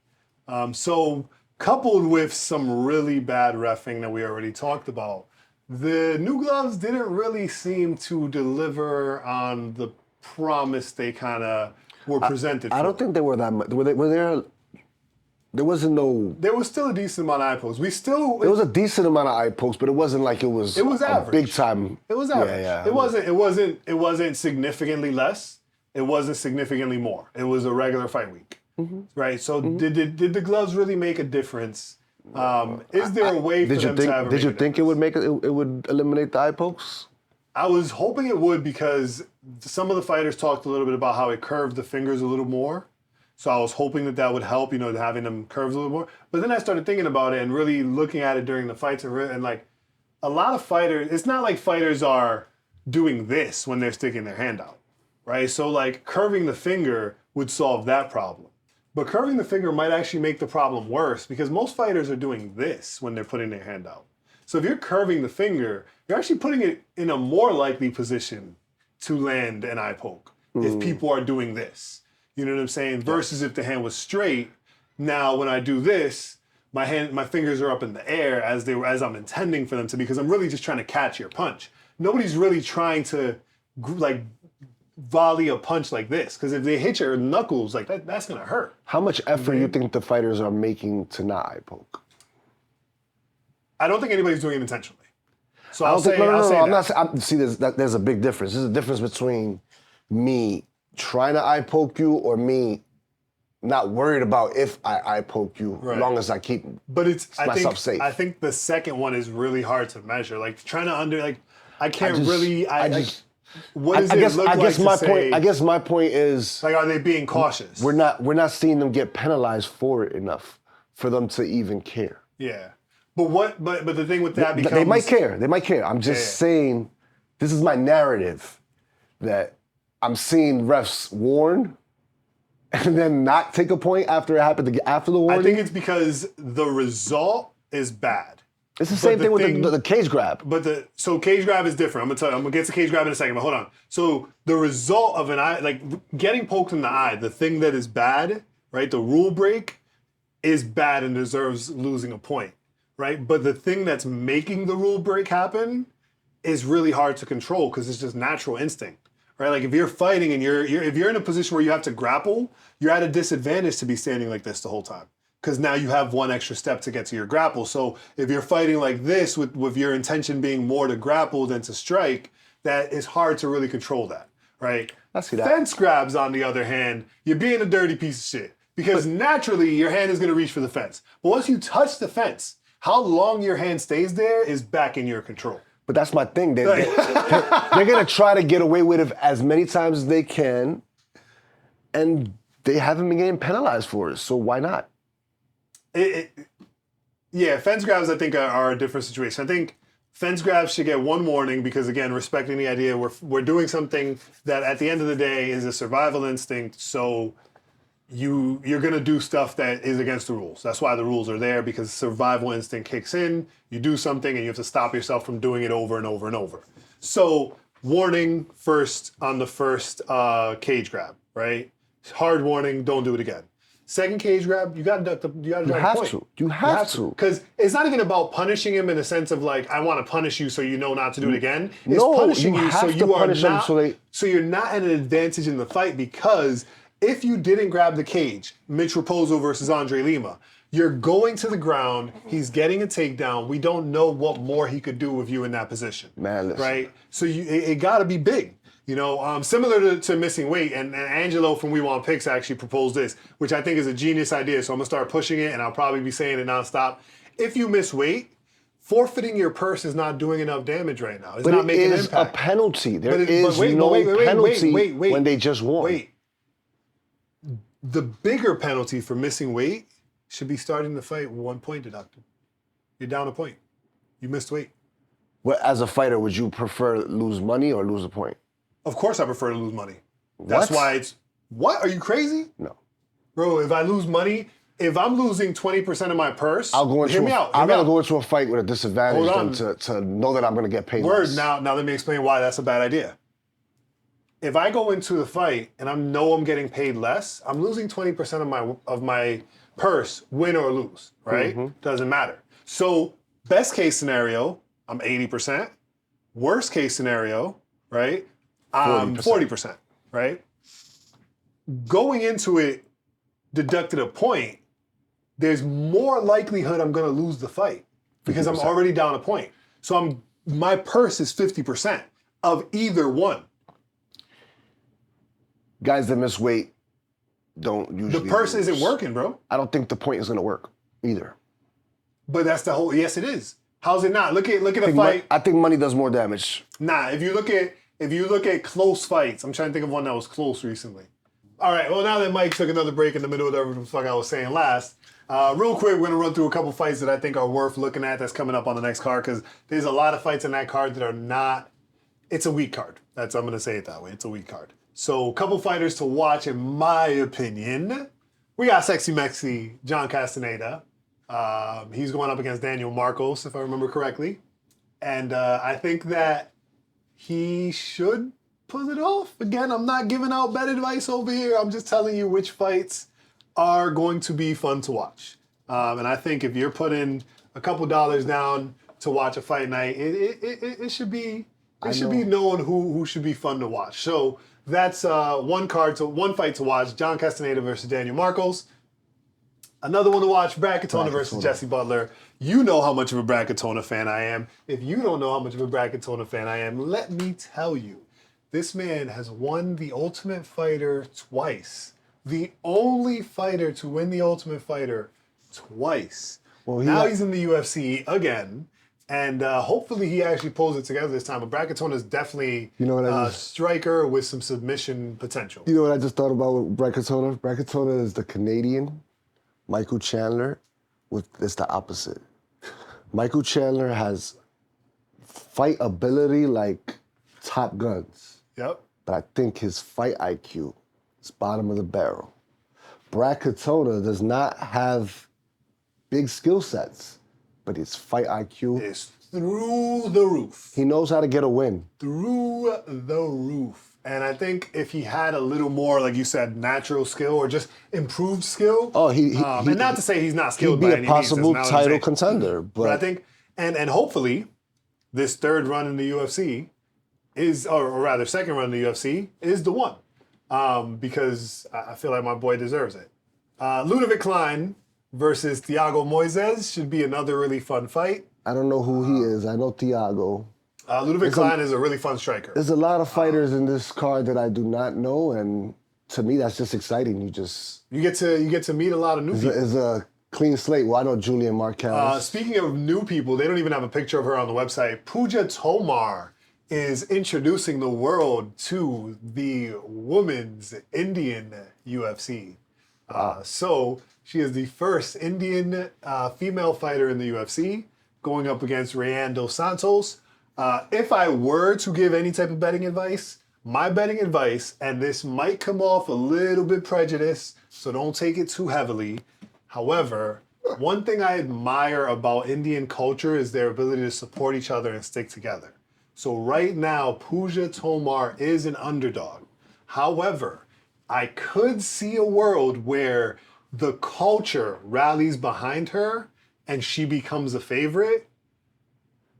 So coupled with some really bad reffing that we already talked about, the new gloves didn't really seem to deliver on the promise they kind of were presented. I don't think they were that much. There wasn't no. There was still a decent amount of eye pokes. There was a decent amount of eye pokes, but it wasn't like it was. It was average. Big time. It was average. Yeah. It wasn't significantly less. It wasn't significantly more. It was a regular fight week, right? So did the gloves really make a difference? Is there a way for them to have a Did you think it would eliminate the eye pokes? I was hoping it would because some of the fighters talked a little bit about how it curved the fingers a little more. So I was hoping that would help, having them curved a little more. But then I started thinking about it and really looking at it during the fights and like a lot of fighters, it's not like fighters are doing this when they're sticking their hand out, right? So like curving the finger would solve that problem. But curving the finger might actually make the problem worse because most fighters are doing this when they're putting their hand out. So if you're curving the finger, you're actually putting it in a more likely position to land an eye poke if people are doing this. You know what I'm saying? Versus if the hand was straight, now when I do this, my fingers are up in the air as I'm intending for them to be because I'm really just trying to catch your punch. Nobody's really trying to like volley a punch like this. Because if they hit your knuckles, like that's gonna hurt. How much effort you think the fighters are making to not eye poke? I don't think anybody's doing it intentionally. So I'll say I'm that. not. See, there's a big difference. There's a difference between me trying to eye poke you or me not worried about if I eye poke you, as long as I keep myself safe. I think the second one is really hard to measure. Like trying to I can't what does it look like to say? I guess my point is, like, are they being cautious? We're not seeing them get penalized for it enough for them to even care. Yeah. But the thing with that becomes... They might care. I'm just saying, this is my narrative, that I'm seeing refs warn and then not take a point after it happened after the warning. I think it's because the result is bad. It's the same thing with the cage grab. So cage grab is different. I'm gonna tell you. I'm gonna get to cage grab in a second, but hold on. So the result of an eye, like getting poked in the eye, the thing that is bad, right? The rule break is bad and deserves losing a point, right? But the thing that's making the rule break happen is really hard to control because it's just natural instinct, right? Like if you're fighting and if you're in a position where you have to grapple, you're at a disadvantage to be standing like this the whole time. Because now you have one extra step to get to your grapple. So if you're fighting like this with your intention being more to grapple than to strike, that is hard to really control that, right? I see that. Fence grabs, on the other hand, you're being a dirty piece of shit. Because naturally, your hand is going to reach for the fence. But once you touch the fence, how long your hand stays there is back in your control. But that's my thing. They're going to try to get away with it as many times as they can, and they haven't been getting penalized for it, so why not? Yeah, fence grabs, I think, are a different situation. I think fence grabs should get one warning because, again, respecting the idea we're doing something that at the end of the day is a survival instinct, so you're going to do stuff that is against the rules. That's why the rules are there, because survival instinct kicks in, you do something, and you have to stop yourself from doing it over and over and over. So warning first on the first cage grab, right? Hard warning, don't do it again. Second cage grab, you got to duck You have to. Because it's not even about punishing him in the sense of like, I want to punish you so you know not to do it again. It's punishing you so you are not, so you're not at an advantage in the fight, because if you didn't grab the cage, Mitch Raposo versus Andre Lima, you're going to the ground, he's getting a takedown, we don't know what more he could do with you in that position. Man, listen. Right? So it got to be big. You know, similar to missing weight, and Angelo from We Want Picks actually proposed this, which I think is a genius idea, so I'm going to start pushing it, and I'll probably be saying it nonstop. If you miss weight, forfeiting your purse is not doing enough damage right now. It's not making an impact. But it is a penalty. There is no penalty when they just won. Wait. The bigger penalty for missing weight should be starting the fight with 1 point deducted. You're down a point. You missed weight. Well, as a fighter, would you prefer lose money or lose a point? Of course I prefer to lose money. That's why it's... What? Are you crazy? No. Bro, if I lose money, if I'm losing 20% of my purse, hear me out. I'm going to go into a fight with a disadvantage to know that I'm going to get paid less. Now let me explain why that's a bad idea. If I go into the fight and I know I'm getting paid less, I'm losing 20% of my purse, win or lose, right? Mm-hmm. Doesn't matter. So best case scenario, I'm 80%. Worst case scenario, right? 40%, right? Going into it, deducted a point, there's more likelihood I'm going to lose the fight because 50%. I'm already down a point. So my purse is 50% of either one. Guys that miss weight don't usually. The purse isn't working, bro. I don't think the point is going to work either. But that's the whole. Yes, it is. How's it not? Look at a fight. I think money does more damage. Nah, if you look at close fights, I'm trying to think of one that was close recently. All right, well, now that Mike took another break in the middle of whatever the fuck I was saying last, real quick, we're going to run through a couple fights that I think are worth looking at that's coming up on the next card, because there's a lot of fights in that card that are not, it's a weak card. I'm going to say it that way. It's a weak card. So a couple fighters to watch, in my opinion. We got Sexy Mexi, John Castaneda. He's going up against Daniel Marcos, if I remember correctly. And I think that he should pull it off. Again, I'm not giving out bad advice over here. I'm just telling you which fights are going to be fun to watch. And I think if you're putting a couple dollars down to watch a fight night, it should be It should be known who should be fun to watch. So that's one fight to watch. John Castaneda versus Daniel Marcos. Another one to watch, Brad Katona versus Jesse Butler. You know how much of a Brad Katona fan I am. If you don't know how much of a Brad Katona fan I am, let me tell you. This man has won the Ultimate Fighter twice. The only fighter to win the Ultimate Fighter twice. Well, now he's in the UFC again. And hopefully he actually pulls it together this time. But Brad Katona is definitely a striker with some submission potential. You know what I just thought about with Brad Katona? Brad Katona is the Canadian Michael Chandler. It's the opposite. Michael Chandler has fight ability like Top Guns. Yep. But I think his fight IQ is bottom of the barrel. Brad Katona does not have big skill sets, but his fight IQ is through the roof. He knows how to get a win. Through the roof. And I think if he had a little more, like you said, natural skill or just improved skill. Oh, and not to say he's not skilled by any means. He'd be a possible title contender. But I think, and hopefully, this third run in the UFC is, or rather second run in the UFC, is the one. Because I feel like my boy deserves it. Ludovic Klein versus Thiago Moises should be another really fun fight. I don't know who he is. I know Thiago. Ludovic Klein is a really fun striker. There's a lot of fighters in this card that I do not know, and to me, that's just exciting. You get to meet a lot of new people. It's a clean slate. Well, I know Julian Marquez. Speaking of new people, they don't even have a picture of her on the website. Pooja Tomar is introducing the world to the women's Indian UFC. So she is the first Indian female fighter in the UFC, going up against Rayan dos Santos. If I were to give any type of betting advice, my betting advice, and this might come off a little bit prejudiced, so don't take it too heavily. However, one thing I admire about Indian culture is their ability to support each other and stick together. So right now, Pooja Tomar is an underdog. However, I could see a world where the culture rallies behind her and she becomes a favorite,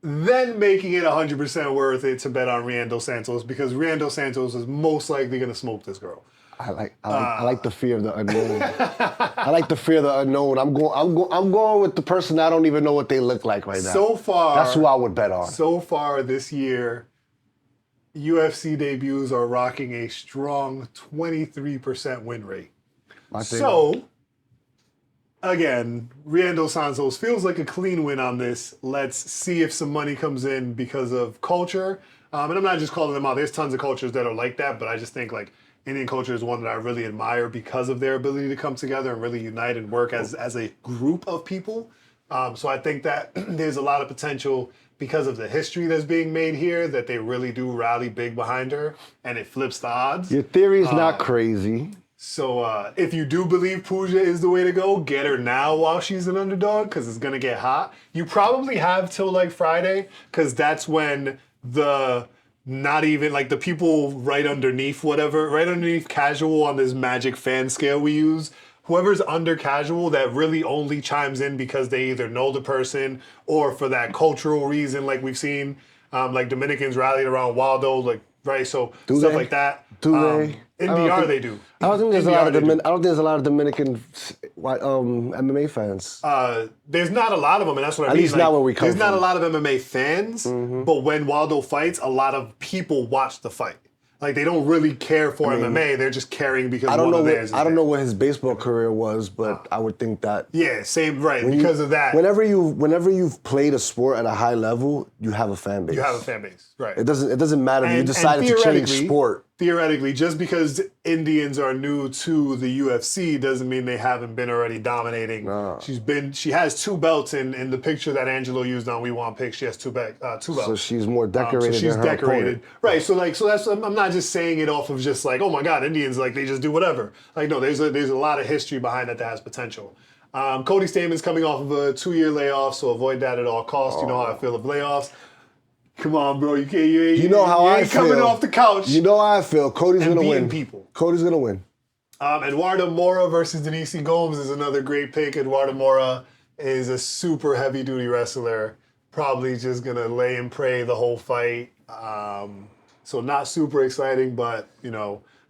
then making it 100% worth it to bet on Rayan dos Santos, because Rayan dos Santos is most likely going to smoke this girl. I like the fear of the unknown. I like the fear of the unknown. I'm going with the person I don't even know what they look like right now. So far, that's who I would bet on. So far this year, UFC debuts are rocking a strong 23% win rate. So, again, Rayan dos Santos feels like a clean win on this. Let's see if some money comes in because of culture. And I'm not just calling them out. There's tons of cultures that are like that, but I just think like Indian culture is one that I really admire because of their ability to come together and really unite and work as a group of people. So I think that there's a lot of potential because of the history that's being made here, that they really do rally big behind her and it flips the odds. Your theory is not crazy. So if you do believe Pooja is the way to go, get her now while she's an underdog, because it's going to get hot. You probably have till like Friday, because that's when not even like the people right underneath casual on this magic fan scale we use, whoever's under casual that really only chimes in because they either know the person or for that cultural reason, like we've seen, like Dominicans rallied around Waldo, like, right? So stuff like that. Do they? In DR they do. I don't think there's a lot of Dominican MMA fans. There's not a lot of them, and that's what I mean. At least not where we come from. There's not a lot of MMA fans, but when Waldo fights, a lot of people watch the fight. Like, they don't really care for MMA. They're just caring because I don't one of theirs is I don't know what his baseball career was, but I would think that. Yeah, same, right, because of that. Whenever you've played a sport at a high level, you have a fan base. You have a fan base, right. It doesn't matter if you decided to change sport. Theoretically, just because Indians are new to the UFC doesn't mean they haven't been already dominating. No. She has 2 belts in the picture that Angelo used on We Want Picks. She has 2 belts. So she's more decorated than her opponent. Right. So that's I'm not just saying it off of just like, oh my God, Indians, like they just do whatever. Like, no, there's a lot of history behind that has potential. Cody Staman's coming off of a 2-year layoff, so avoid that at all costs. You know how I feel of layoffs. Come on, bro. You can't. You know how I feel. Coming off the couch. You know how I feel. Cody's gonna win. People. Cody's gonna win. Eduardo Mora versus Denise Gomes is another great pick. Eduardo Mora is a super heavy duty wrestler. probably just gonna lay and pray the whole fight. So not super exciting, but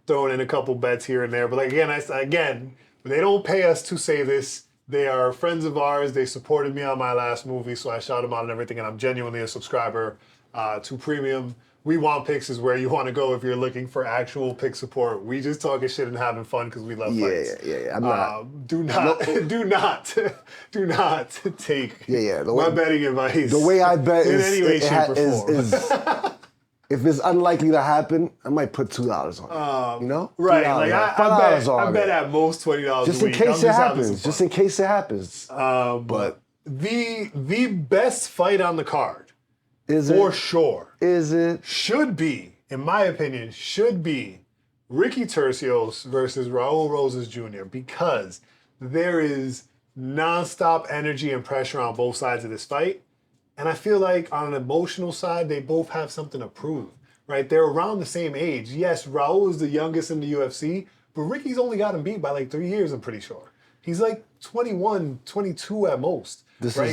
throwing in a couple bets here and there. But like again, they don't pay us to say this. They are friends of ours. They supported me on my last movie, so I shout them out and everything. And I'm genuinely a subscriber to Premium. We Want Picks is where you want to go if you're looking for actual pick support. We just talking shit and having fun because we love fights. Yeah. I'm not. Do not take my betting advice. The way I bet in any way, shape, or form. is if it's unlikely to happen, I might put $2 on it. Right? $2 Like I bet at most $20 just a in week. case it happens. Just in case it happens. But the best fight on the card. Is it? For sure. Is it? Should be, in my opinion, Ricky Tercios versus Raul Rosas Jr. because there is nonstop energy and pressure on both sides of this fight. And I feel like on an emotional side, they both have something to prove, right? They're around the same age. Yes, Raul is the youngest in the UFC, but Ricky's only got him beat by like 3 years, I'm pretty sure. He's like 21, 22 at most.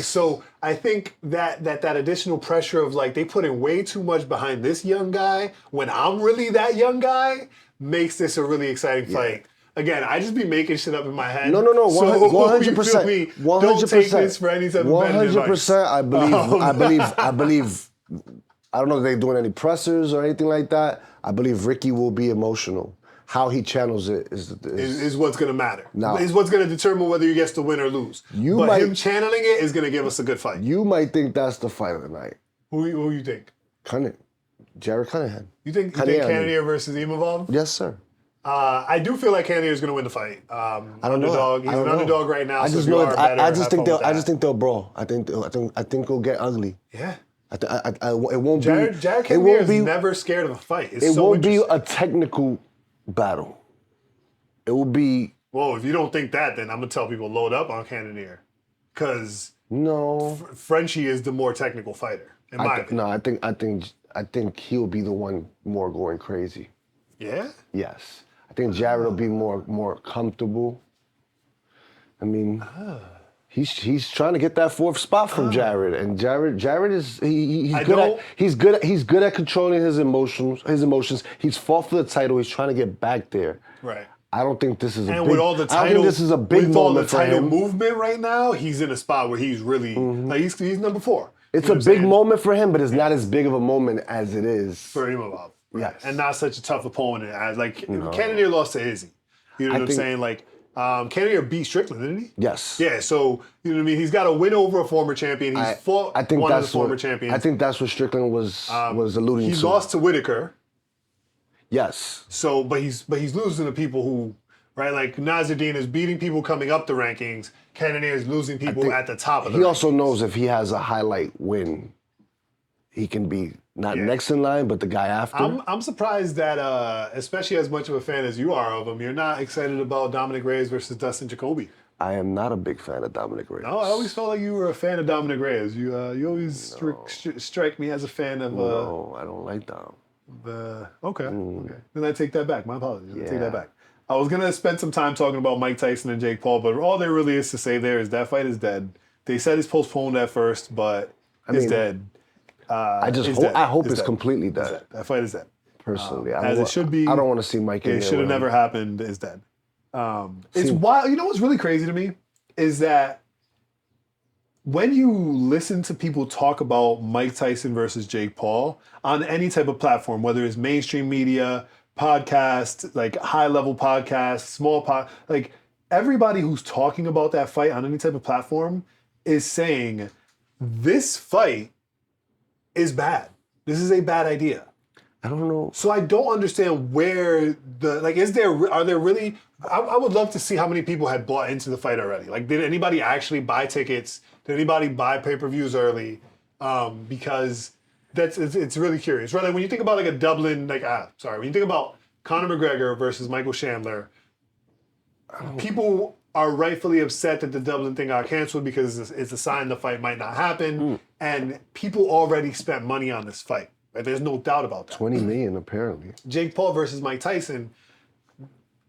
So I think that additional pressure of like they put in way too much behind this young guy when I'm really that young guy makes this a really exciting fight. Again, I just be making shit up in my head. No, 100%. 100%. Don't take this for any type of 100%. I believe. I don't know if they're doing any pressers or anything like that. I believe Ricky will be emotional. How he channels it is what's going to matter. Now, is what's going to determine whether he gets to win or lose. Him channeling it is going to give us a good fight. You might think that's the fight of the night. Who you think? Jared Cunningham. You think Cannonier versus Imavov? Yes, sir. I do feel like Cannonier is going to win the fight. I don't know. He's an underdog right now. I just think they'll brawl. I think it'll get ugly. Yeah. It won't Jared be. Jared Cannonier is never scared of a fight. It won't be a technical battle. It will be. Well, if you don't think that, then I'm gonna tell people load up on Cannonier, because Frenchie is the more technical fighter in my opinion. No, I think he'll be the one more going crazy. Yeah. Yes, I think Jared will be more comfortable. I mean, he's trying to get that fourth spot from Jared, and Jared is he's good at controlling his emotions. He's fought for the title. He's trying to get back there. Right. I don't think this is a big. With all the title, I don't think this is a big moment for him. With all the title movement right now, he's in a spot where he's really like he's number 4. It's a big moment for him, but it's not as big of a moment as it is for Imavov. Right. Yes. And not such a tough opponent as Cannonier lost to Izzy. You know what I'm saying? Like Cannonier beat Strickland, didn't he? Yes. Yeah. So you know what I mean. He's got a win over a former champion. He's fought one of the former champions. I think that's what Strickland was alluding to. He lost to Whitaker. Yes. So, but he's losing to people who, right? Like Nasruddin is beating people coming up the rankings. Cannonier is losing people at the top of the rankings. He also knows if he has a highlight win, he can be not next in line, but the guy after. I'm surprised that, especially as much of a fan as you are of him, you're not excited about Dominic Reyes versus Dustin Jacoby. I am not a big fan of Dominic Reyes. No, I always felt like you were a fan of Dominic Reyes. You always strike me as a fan of. No, I don't like Dom. Okay. Then I take that back. My apologies. I take that back. I was gonna spend some time talking about Mike Tyson and Jake Paul, but all there really is to say there is that fight is dead. They said it's postponed at first, but it's dead. I hope it's completely dead. That fight is dead. Personally, as it should be. I don't want to see Mike. It should have never happened. It's dead. It's wild. You know what's really crazy to me is that when you listen to people talk about Mike Tyson versus Jake Paul on any type of platform, whether it's mainstream media, podcast, like high-level podcast, small like everybody who's talking about that fight on any type of platform is saying this fight is bad. This is a bad idea. I don't know. So I don't understand where are there really, I would love to see how many people had bought into the fight already. Like, did anybody actually buy tickets? Did anybody buy pay-per-views early? Because it's really curious. Right? Like when you think about like a Dublin, when you think about Conor McGregor versus Michael Chandler, people are rightfully upset that the Dublin thing got canceled because it's a sign the fight might not happen. And people already spent money on this fight. Right? There's no doubt about that. 20 million, apparently. Jake Paul versus Mike Tyson,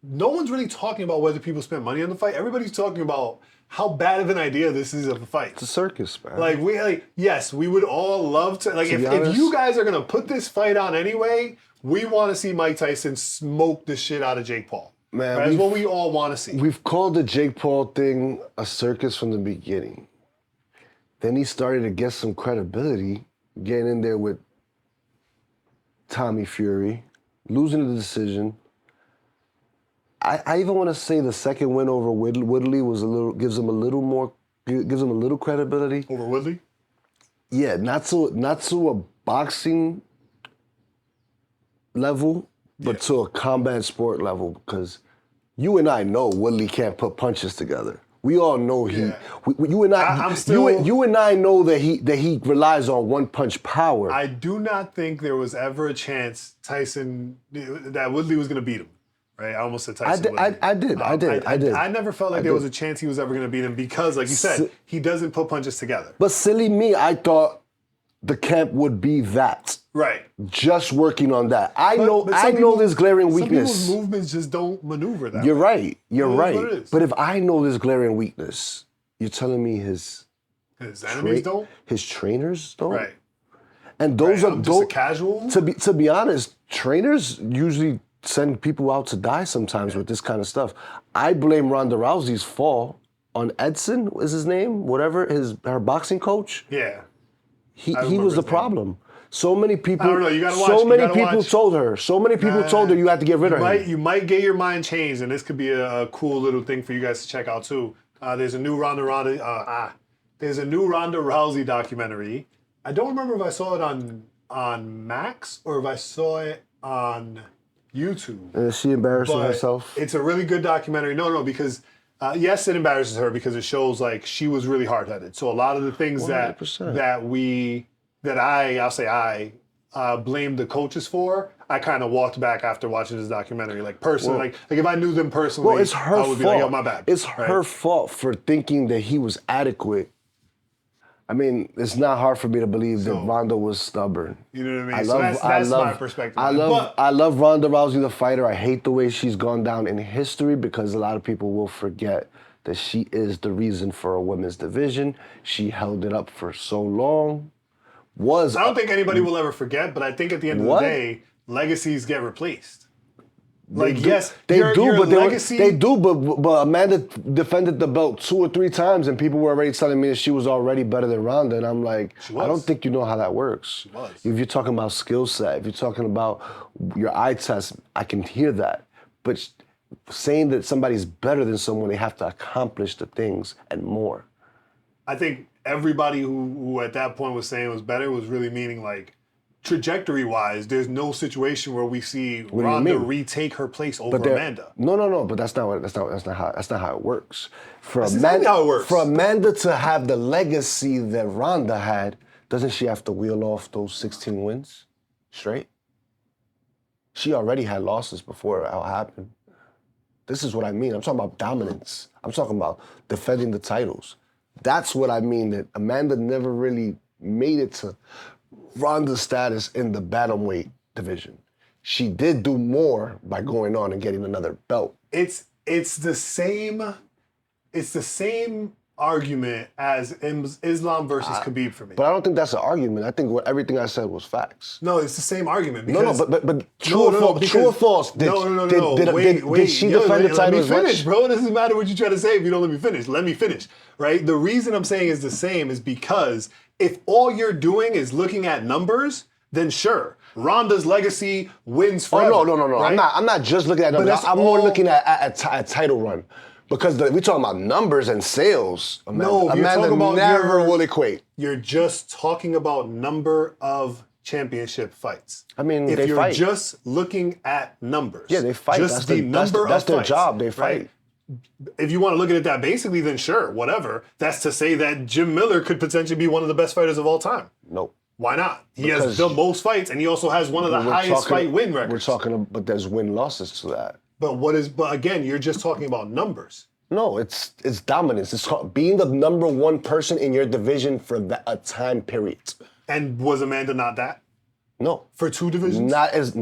no one's really talking about whether people spent money on the fight. Everybody's talking about how bad of an idea this is of a fight. It's a circus, man. Yes, we would all love to. If you guys are gonna put this fight on anyway, we want to see Mike Tyson smoke the shit out of Jake Paul. Man, that's what we all want to see. We've called the Jake Paul thing a circus from the beginning. Then he started to get some credibility, getting in there with Tommy Fury, losing the decision. I even want to say the second win over Woodley gives him a little credibility. Over Woodley? Yeah, not to a boxing level, but to a combat sport level, because you and I know Woodley can't put punches together. We all know you and I know that he relies on one punch power. I do not think there was ever a chance that Woodley was going to beat him. Right? I almost said Tyson. I did. I never felt like there was a chance he was ever going to beat him because, like you said, he doesn't put punches together. But silly me, I thought the camp would be that. Right. Just working on that. I know this glaring weakness. Some people's movements just don't maneuver that You're way. right. But if I know this glaring weakness, you're telling me his enemies don't? His trainers don't? Right. And those are just a casual? To be honest, trainers usually send people out to die sometimes with this kind of stuff. I blame Ronda Rousey's fall on Edson, is his name? Whatever, her boxing coach. Yeah. He was the problem. So many people. I don't know. You gotta watch. So many people told her you had to get rid of him. You might get your mind changed, and this could be a cool little thing for you guys to check out too. There's a new Ronda Rousey documentary. I don't remember if I saw it on Max or if I saw it on YouTube. Is she embarrassing herself? It's a really good documentary. No, because yes, it embarrasses her because it shows like she was really hard-headed. So a lot of the things 100%. I blame the coaches for, I kind of walked back after watching this documentary. Like personally, like if I knew them personally, it's her I would be like, yo, my bad. It's her fault for thinking that he was adequate. I mean, it's not hard for me to believe that Ronda was stubborn. You know what I mean? That's my perspective. I love Ronda Rousey, the fighter. I hate the way she's gone down in history because a lot of people will forget that she is the reason for a women's division. She held it up for so long. I don't think anybody will ever forget, but I think at the end of the day, legacies get replaced. But Amanda defended the belt 2 or 3 times, and people were already telling me that she was already better than Ronda, and I'm like, I don't think you know how that works. She was. If you're talking about skill set, if you're talking about your eye test, I can hear that. But saying that somebody's better than someone, they have to accomplish the things and more. I think everybody who at that point was saying it was better was really meaning like, trajectory-wise, there's no situation where we see Ronda retake her place over Amanda. No. But that's not how it works. That's exactly how it works. For Amanda to have the legacy that Ronda had, doesn't she have to wheel off those 16 wins straight? She already had losses before it all happened. This is what I mean. I'm talking about dominance. I'm talking about defending the titles. That's what I mean. That Amanda never really made it to Ronda's status in the bantamweight division. She did do more by going on and getting another belt. It's the same argument as Islam versus Khabib for me. But I don't think that's an argument. I think everything I said was facts. No, it's the same argument. But true or false? Did she defend the title as much? Let me finish, bro. It doesn't matter what you try to say if you don't let me finish. Let me finish, right? The reason I'm saying is the same is because if all you're doing is looking at numbers, then sure, Ronda's legacy wins forever. Oh, no. Right? I'm not just looking at numbers. I'm more looking at a title run. Because we're talking about numbers and sales. Amanda never will equate. You're just talking about number of championship fights. I mean, if they you're fight. just looking at numbers. Yeah, they fight. Just that's their fights, job. They fight. Right? If you want to look at it that basically, then sure, whatever. That's to say that Jim Miller could potentially be one of the best fighters of all time. Nope. Why not? He has the most fights, and he also has one of the highest fight win records. We're talking, but there's win-losses to that. But again, you're just talking about numbers. No, it's dominance. It's being the number one person in your division for a time period. And was Amanda not that? No. For 2 divisions? Not as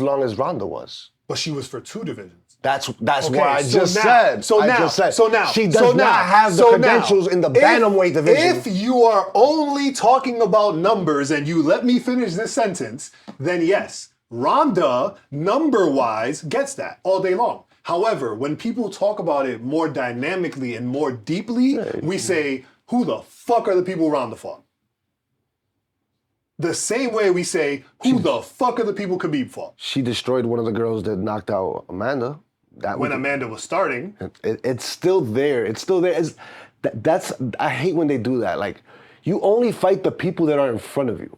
long as Ronda was. But she was for 2 divisions. That's Okay, what I so just now- said. so I now- just said. so now- She does so not now- have the so now, credentials in the if- bantamweight division. If you are only talking about numbers and you let me finish this sentence, then yes, Ronda, number-wise, gets that all day long. However, when people talk about it more dynamically and more deeply, we say, who the fuck are the people Ronda fought? The same way we say, who the fuck are the people Khabib fought? She destroyed one of the girls that knocked out Amanda. When Amanda was starting. It's still there. It's still there. I hate when they do that. Like, you only fight the people that are in front of you.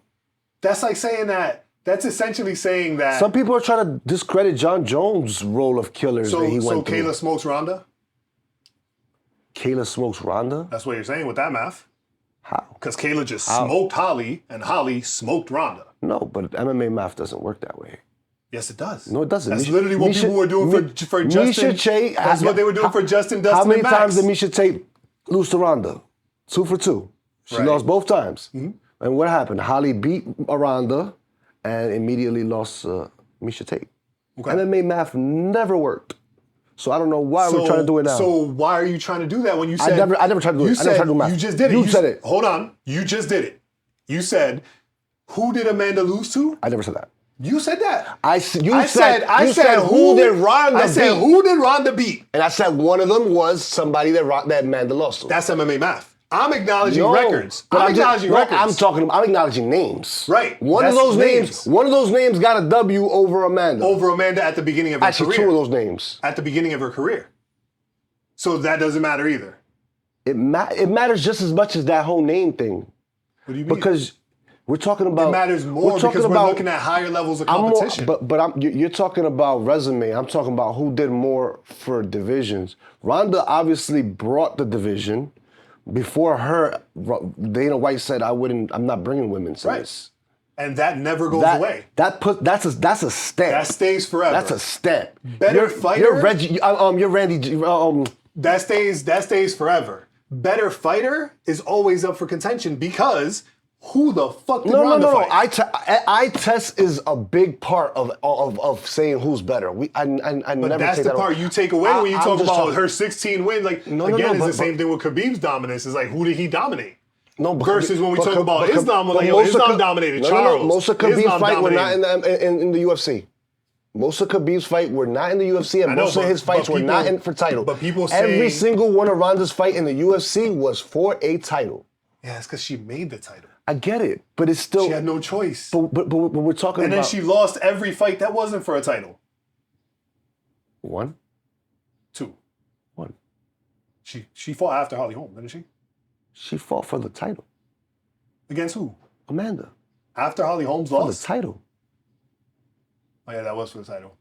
That's like saying that. That's essentially saying that. Some people are trying to discredit John Jones' role of killers that he went through. So Kayla smokes Ronda? Kayla smokes Ronda? That's what you're saying with that math? How? Because Kayla just smoked Holly, and Holly smoked Ronda. No, but MMA math doesn't work that way. Yes, it does. No, it doesn't. That's literally what people were doing for Justin. That's what they were doing for Justin, Dustin, How many and Max. times did Misha Tate lose to Ronda? 2 for 2. She lost both times. Mm-hmm. And what happened? Holly beat Ronda and immediately lost Misha Tate. Okay. MMA math never worked. So I don't know why we're trying to do it now. So why are you trying to do that when you said... I never tried to do it. I never tried to do math. You just did it. You said it. Hold on. You just did it. You said, who did Amanda lose to? I never said that. You said that. I said who did Ronda beat? I said who did Ronda beat? And I said one of them was somebody that Amanda lost to. That's MMA math. I'm acknowledging records. I'm acknowledging records. I'm acknowledging names. Right. One of those names got a W over Amanda. Over Amanda at the beginning of her career. Actually, 2 of those names. At the beginning of her career. So that doesn't matter either. It matters just as much as that whole name thing. What do you mean? Because we're talking about... It matters more because we're looking at higher levels of competition. You're talking about resume. I'm talking about who did more for divisions. Ronda obviously brought the division. Before her, Dana White said, I'm not bringing women to this. And that never goes away. That's a stamp. That stays forever. That's a stamp. Better fighter. You're Randy. That stays forever. Better fighter is always up for contention because who the fuck did Ronda fight? Eye test is a big part of saying who's better. I but never that's take the that part you take away when you talk about her 16 wins. Like it's the same thing with Khabib's dominance. It's like who did he dominate? No, versus when we talk about Islam, Islam dominated Charles. Most of Khabib's fight were not in the UFC. Most of Khabib's fight were not in the UFC, and most of his fights were not for title. But people say every single one of Ronda's fight in the UFC was for a title. Yeah, it's because she made the title. I get it, but it's still... She had no choice. But we're talking about... And then she lost every fight that wasn't for a title. 1? 2. 1. She fought after Holly Holm, didn't she? She fought for the title. Against who? Amanda. After Holly Holmes lost? For the title. Oh yeah, that was for the title.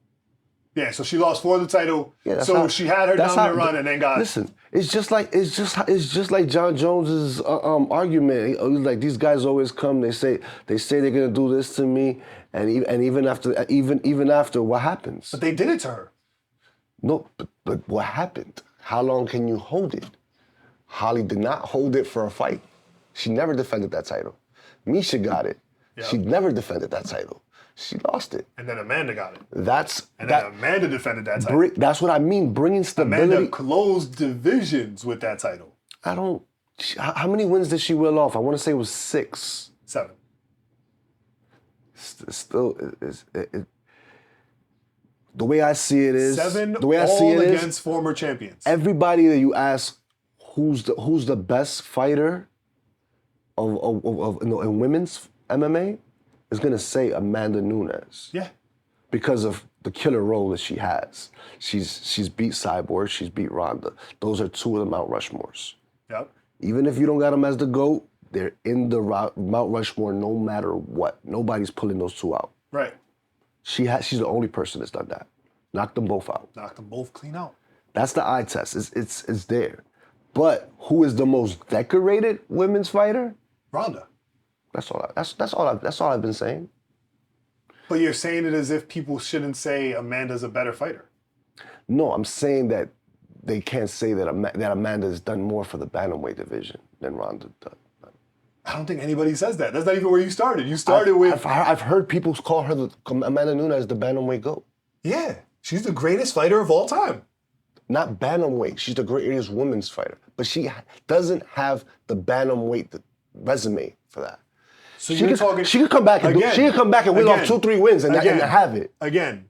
Yeah, so she lost for the title. Yeah, she had her dominant run and then got... Listen, it's just like John Jones's argument. Like these guys always come. They say they're gonna do this to me, and even after what happens? But they did it to her. No, but what happened? How long can you hold it? Holly did not hold it for a fight. She never defended that title. Misha got it. Yep. She never defended that title. She lost it. And then Amanda got it. Then Amanda defended that title. That's what I mean, bringing stability. Amanda closed divisions with that title. How many wins did she will off? I want to say it was 6. 7. Still, the way I see it is... 7 the way I all see it against former champions. Everybody that you ask who's the best fighter in women's MMA is going to say Amanda Nunes. Yeah. Because of the killer role that she has. She's beat Cyborg, she's beat Ronda. Those are 2 of the Mount Rushmores. Yep. Even if you don't got them as the GOAT, they're in the Mount Rushmore no matter what. Nobody's pulling those 2 out. Right. She's the only person that's done that. Knocked them both out. Knocked them both clean out. That's the eye test. It's there. But who is the most decorated women's fighter? Ronda. That's all I've been saying. But you're saying it as if people shouldn't say Amanda's a better fighter. No, I'm saying that they can't say that Amanda has done more for the bantamweight division than Ronda done. I don't think anybody says that. That's not even where you started. You started with... I've heard people call her Amanda Nunes the bantamweight GOAT. Yeah. She's the greatest fighter of all time. Not bantamweight. She's the greatest women's fighter. But she doesn't have the bantamweight resume for that. So you're talking... She could come back and win off 2-3 wins and have it. Again,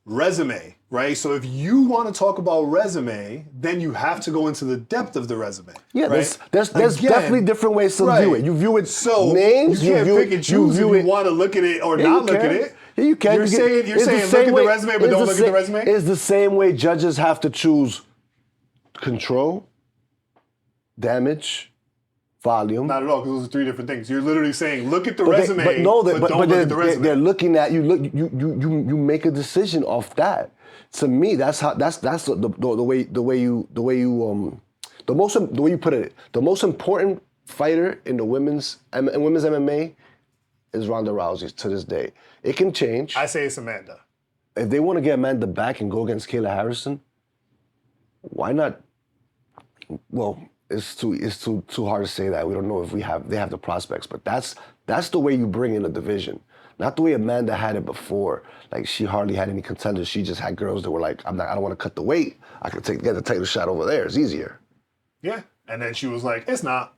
resume, right? So if you want to talk about resume, then you have to go into the depth of the resume. Yeah, right? there's definitely different ways to view it. You view it so names. You can't pick and choose if you want to look at it or not look at it. Yeah, you can. You're saying look at the resume, but don't look at the resume? It's the same way judges have to choose control, damage, volume. Not at all, because those are 3 different things. You're literally saying, look at the resume, but don't look at the resume. They're looking at you make a decision off that. To me, that's the way you put it. The most important fighter in women's MMA is Ronda Rousey to this day. It can change. I say it's Amanda. If they want to get Amanda back and go against Kayla Harrison, why not? Well, it's too hard to say that. We don't know if they have the prospects, but that's the way you bring in a division. Not the way Amanda had it before. Like, she hardly had any contenders. She just had girls that were like, I don't want to cut the weight. I can get the title shot over there. It's easier. Yeah. And then she was like, it's not.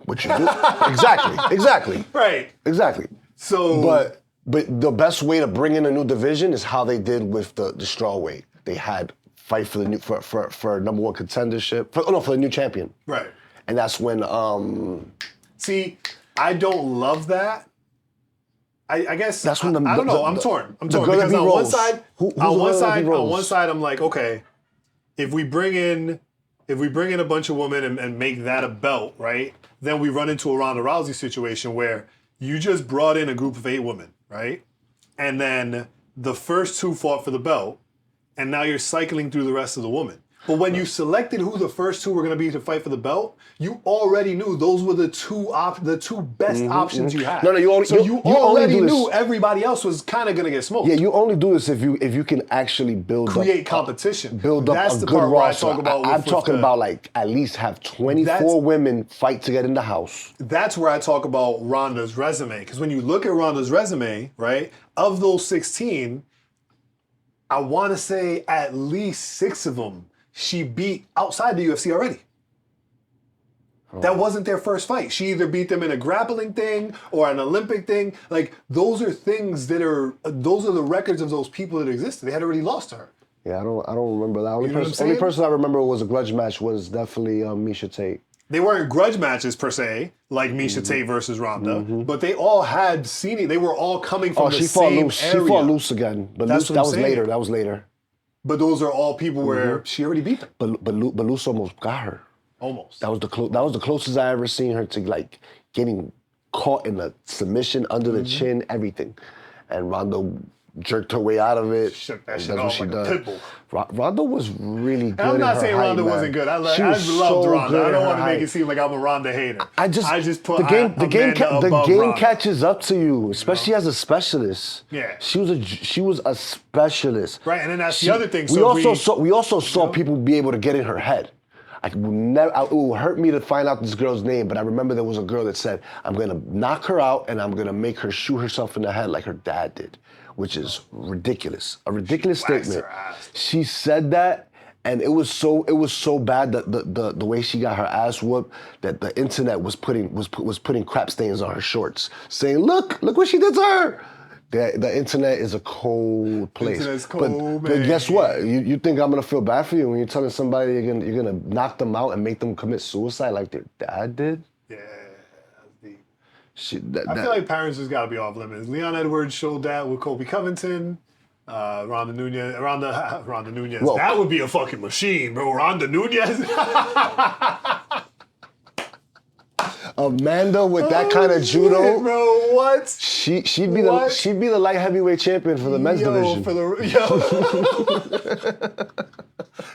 What you do? Exactly. Right. Exactly. So, but the best way to bring in a new division is how they did with the strawweight. They had fight for the new for number 1 contendership. For the new champion. Right. And that's when. See, I don't love that. I guess that's when I don't know. I'm torn. Because on one side, I'm like, okay, if we bring in a bunch of women and make that a belt, right? Then we run into a Ronda Rousey situation where you just brought in a group of 8 women, right? And then the first 2 fought for the belt, and now you're cycling through the rest of the women. But when you selected who the first 2 were going to be to fight for the belt, you already knew those were the two best options you had. No, you already knew everybody else was kind of going to get smoked. Yeah, you only do this if you can actually create competition. Build up That's a the good part roster. where I talk about. I'm talking about like at least have 24 women fight to get in the house. That's where I talk about Ronda's resume. Because when you look at Ronda's resume, right, of those 16, I want to say at least 6 of them she beat outside the UFC already. That wasn't their first fight. She either beat them in a grappling thing or an Olympic thing. Like, those are things those are the records of those people that existed. They had already lost to her. Yeah, I don't remember that. Only person I remember was a grudge match was definitely Miesha Tate. They weren't grudge matches per se, like Miesha Tate versus Ronda, but they all had seen it. They were all coming from the same area. She fought loose again, but that was later. But those are all people where she already beat them. But Luce almost got her. Almost. That was the closest I ever seen her to like getting caught in a submission under the chin, everything, and Ronda jerked her way out of it. Shook that shit off like a pit bull. Ronda was really good. I'm not saying Ronda wasn't good. I loved Ronda. I don't want to make it seem like I'm a Ronda hater. I just put the game catches up to you, especially as a specialist. Yeah, she was a specialist. Right, and then that's the other thing. We also saw people be able to get in her head. It will hurt me to find out this girl's name, but I remember there was a girl that said, I'm going to knock her out and I'm going to make her shoot herself in the head like her dad did, which is ridiculous. A ridiculous statement. She said that, and it was so bad that the way she got her ass whooped that the internet was putting crap stains on her shorts, saying, look what she did to her. The internet is a cold place. Internet's cold, but guess what? You think I'm gonna feel bad for you when you're telling somebody you're gonna knock them out and make them commit suicide like their dad did? Yeah, that's deep. I feel like parents just gotta be off limits. Leon Edwards showed that with Kobe Covington. Ronda Nunez. Well, that would be a fucking machine, bro. Ronda Nunez. Amanda with that kind of judo, bro. What? She'd be the light heavyweight champion for the men's division.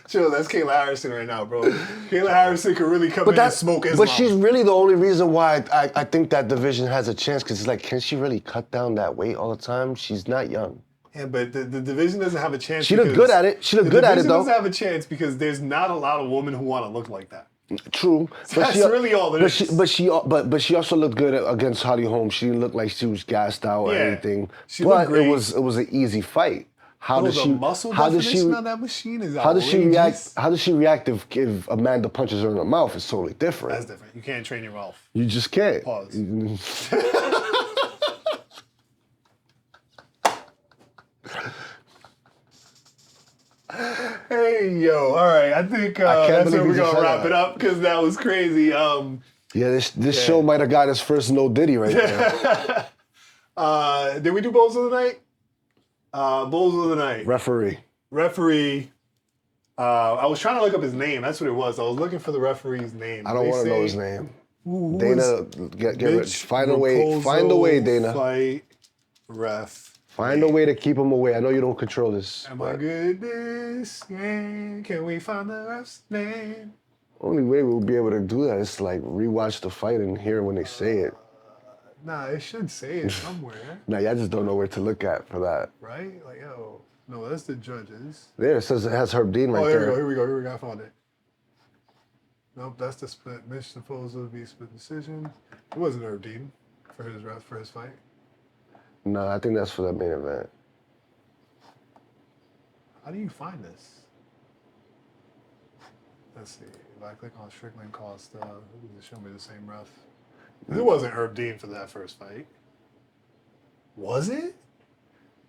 Chill, that's Kayla Harrison right now, bro. Kayla Harrison could really come in and smoke Islam. But she's really the only reason why I think that division has a chance, because it's like, can she really cut down that weight all the time? She's not young. Yeah, but the division doesn't have a chance. She looked good at it. The division doesn't have a chance because there's not a lot of women who want to look like that. True. That's really all it is. But she also looked good against Holly Holm. She didn't look like she was gassed out or anything. She looked great. It was an easy fight. How does she? Muscle definition on that machine is how does she react? outrageous. How does she react if Amanda punches her in the mouth? It's totally different. That's different. You can't train your mouth. You just can't. Pause. Hey, yo. All right. I think that's where we're going to wrap it up because that was crazy. Yeah, this show might have got his first no Diddy right there. Did we do Bozo tonight? Bozo tonight. Referee. I was trying to look up his name. That's what it was. I was looking for the referee's name. I don't want to know his name. Who Dana, Mitch find a way. Find a way, Dana. Fight ref. Find a way to keep him away. I know you don't control this. Oh my goodness, yeah. Can we find the ref's name? Only way we'll be able to do that is to like rewatch the fight and hear when they say it. Nah, it should say it somewhere. Nah, y'all just don't know where to look at for that. Right? Like, yo. No, that's the judges. There, it says it has Herb Dean right there. Oh, here we go. I found it. Nope, that's the split. Mitch supposed to be split decision. It wasn't Herb Dean for his fight. No, I think that's for that main event. How do you find this? Let's see. If I click on Strickland Costa, does it show me the same ref? It wasn't Herb Dean for that first fight. Was it?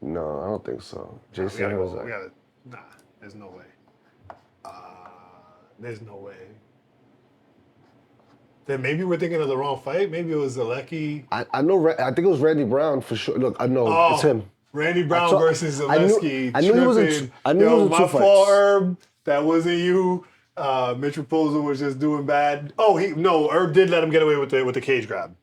No, I don't think so. Jason Nah, there's no way. There's no way. Then maybe we're thinking of the wrong fight. Maybe it was Zaleski. I know. I think it was Randy Brown for sure. Look, I know it's him. Randy Brown versus Zaleski. I knew he was in. I knew he was in two fights. My fault, Herb. That wasn't you. Mitch Raposo was just doing bad. Oh, Herb did let him get away with the cage grab.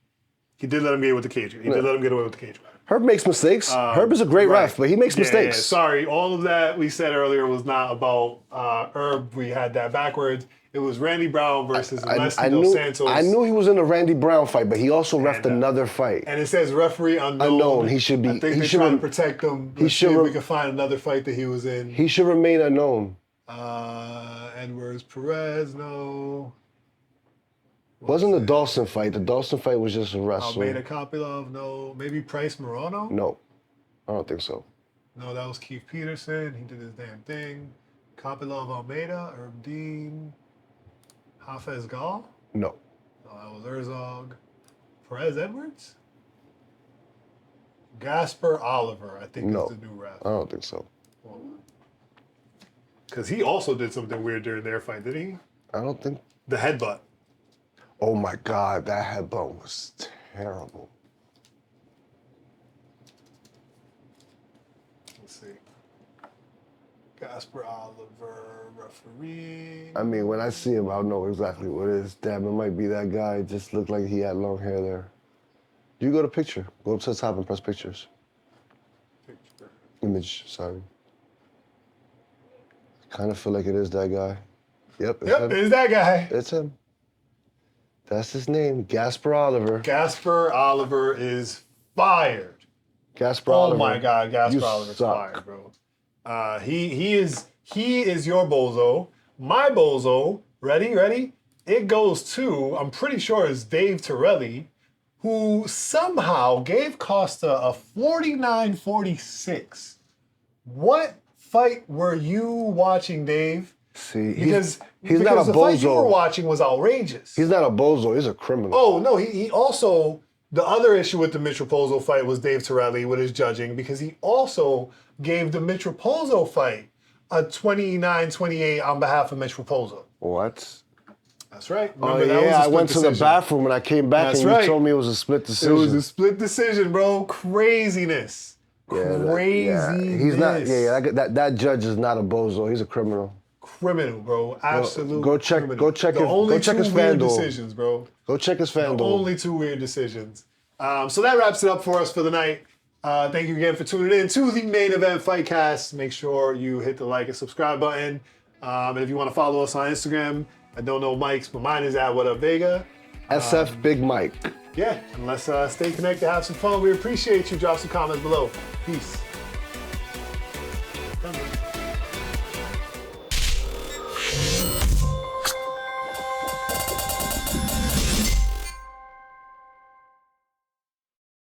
He did let him get away with the cage. He did let him get away with the cage grab. Herb makes mistakes. Herb is a great ref, but he makes mistakes. Yeah. Sorry, all of that we said earlier was not about Herb. We had that backwards. It was Randy Brown versus Leslie Dos Santos. I knew he was in the Randy Brown fight, but he also refed another fight. And it says referee unknown. He should be. I think they're trying to protect him. Let's see if we can find another fight that he was in. He should remain unknown. Edwards Perez, no. Wasn't the Dawson fight? The Dawson fight was just a wrestle. Almeida Kopylov, no. Maybe Price Morano? No, I don't think so. No, that was Keith Peterson. He did his damn thing. Kopylov Almeida, Herb Dean, Hafez Gal? No. No, that was Herzog. Perez Edwards? Gasper Oliver, I think is the new ref. I don't think so. Because he also did something weird during their fight, didn't he? I don't think. The headbutt. Oh my God, that headbutt was terrible. Let's see. Gasper Oliver, referee. I mean, when I see him, I'll know exactly what it is. Damn, it might be that guy. It just looked like he had long hair there. You go to picture. Go up to the top and press pictures. Picture. Image, sorry. I kind of feel like it is that guy. Yep, it's that guy. It's him. That's his name, Gasper Oliver. Gasper Oliver is fired. Gasper Oliver. Oh my God, Gasper Oliver's fired, bro. He is your Bozo. My Bozo, ready? It goes to, I'm pretty sure it's Dave Torelli, who somehow gave Costa a 49-46. What fight were you watching, Dave? See, because he's not a the bozo. Fight you were watching was outrageous. He's not a bozo. He's a criminal. Oh no, he also, the other issue with the Mitch Raposo fight was Dave Torelli with his judging, because he also gave the Mitch Raposo fight a 29-28 on behalf of Mitch Raposo. What? That's right. Remember, that was a split I went decision. To the bathroom and I came back you told me it was a split decision. It was a split decision, bro. Craziness. Craziness. He's not. That judge is not a bozo. He's a criminal. Criminal, bro. Absolute. Go check his FanDuel decisions, bro. Go check his FanDuel. The only two weird decisions. So that wraps it up for us for the night. Thank you again for tuning in to the Main Event FightCast. Make sure you hit the like and subscribe button. And if you want to follow us on Instagram, I don't know Mike's, but mine is at @WhatUpVega. SF Big Mike. Yeah, and let's stay connected, have some fun. We appreciate you. Drop some comments below. Peace.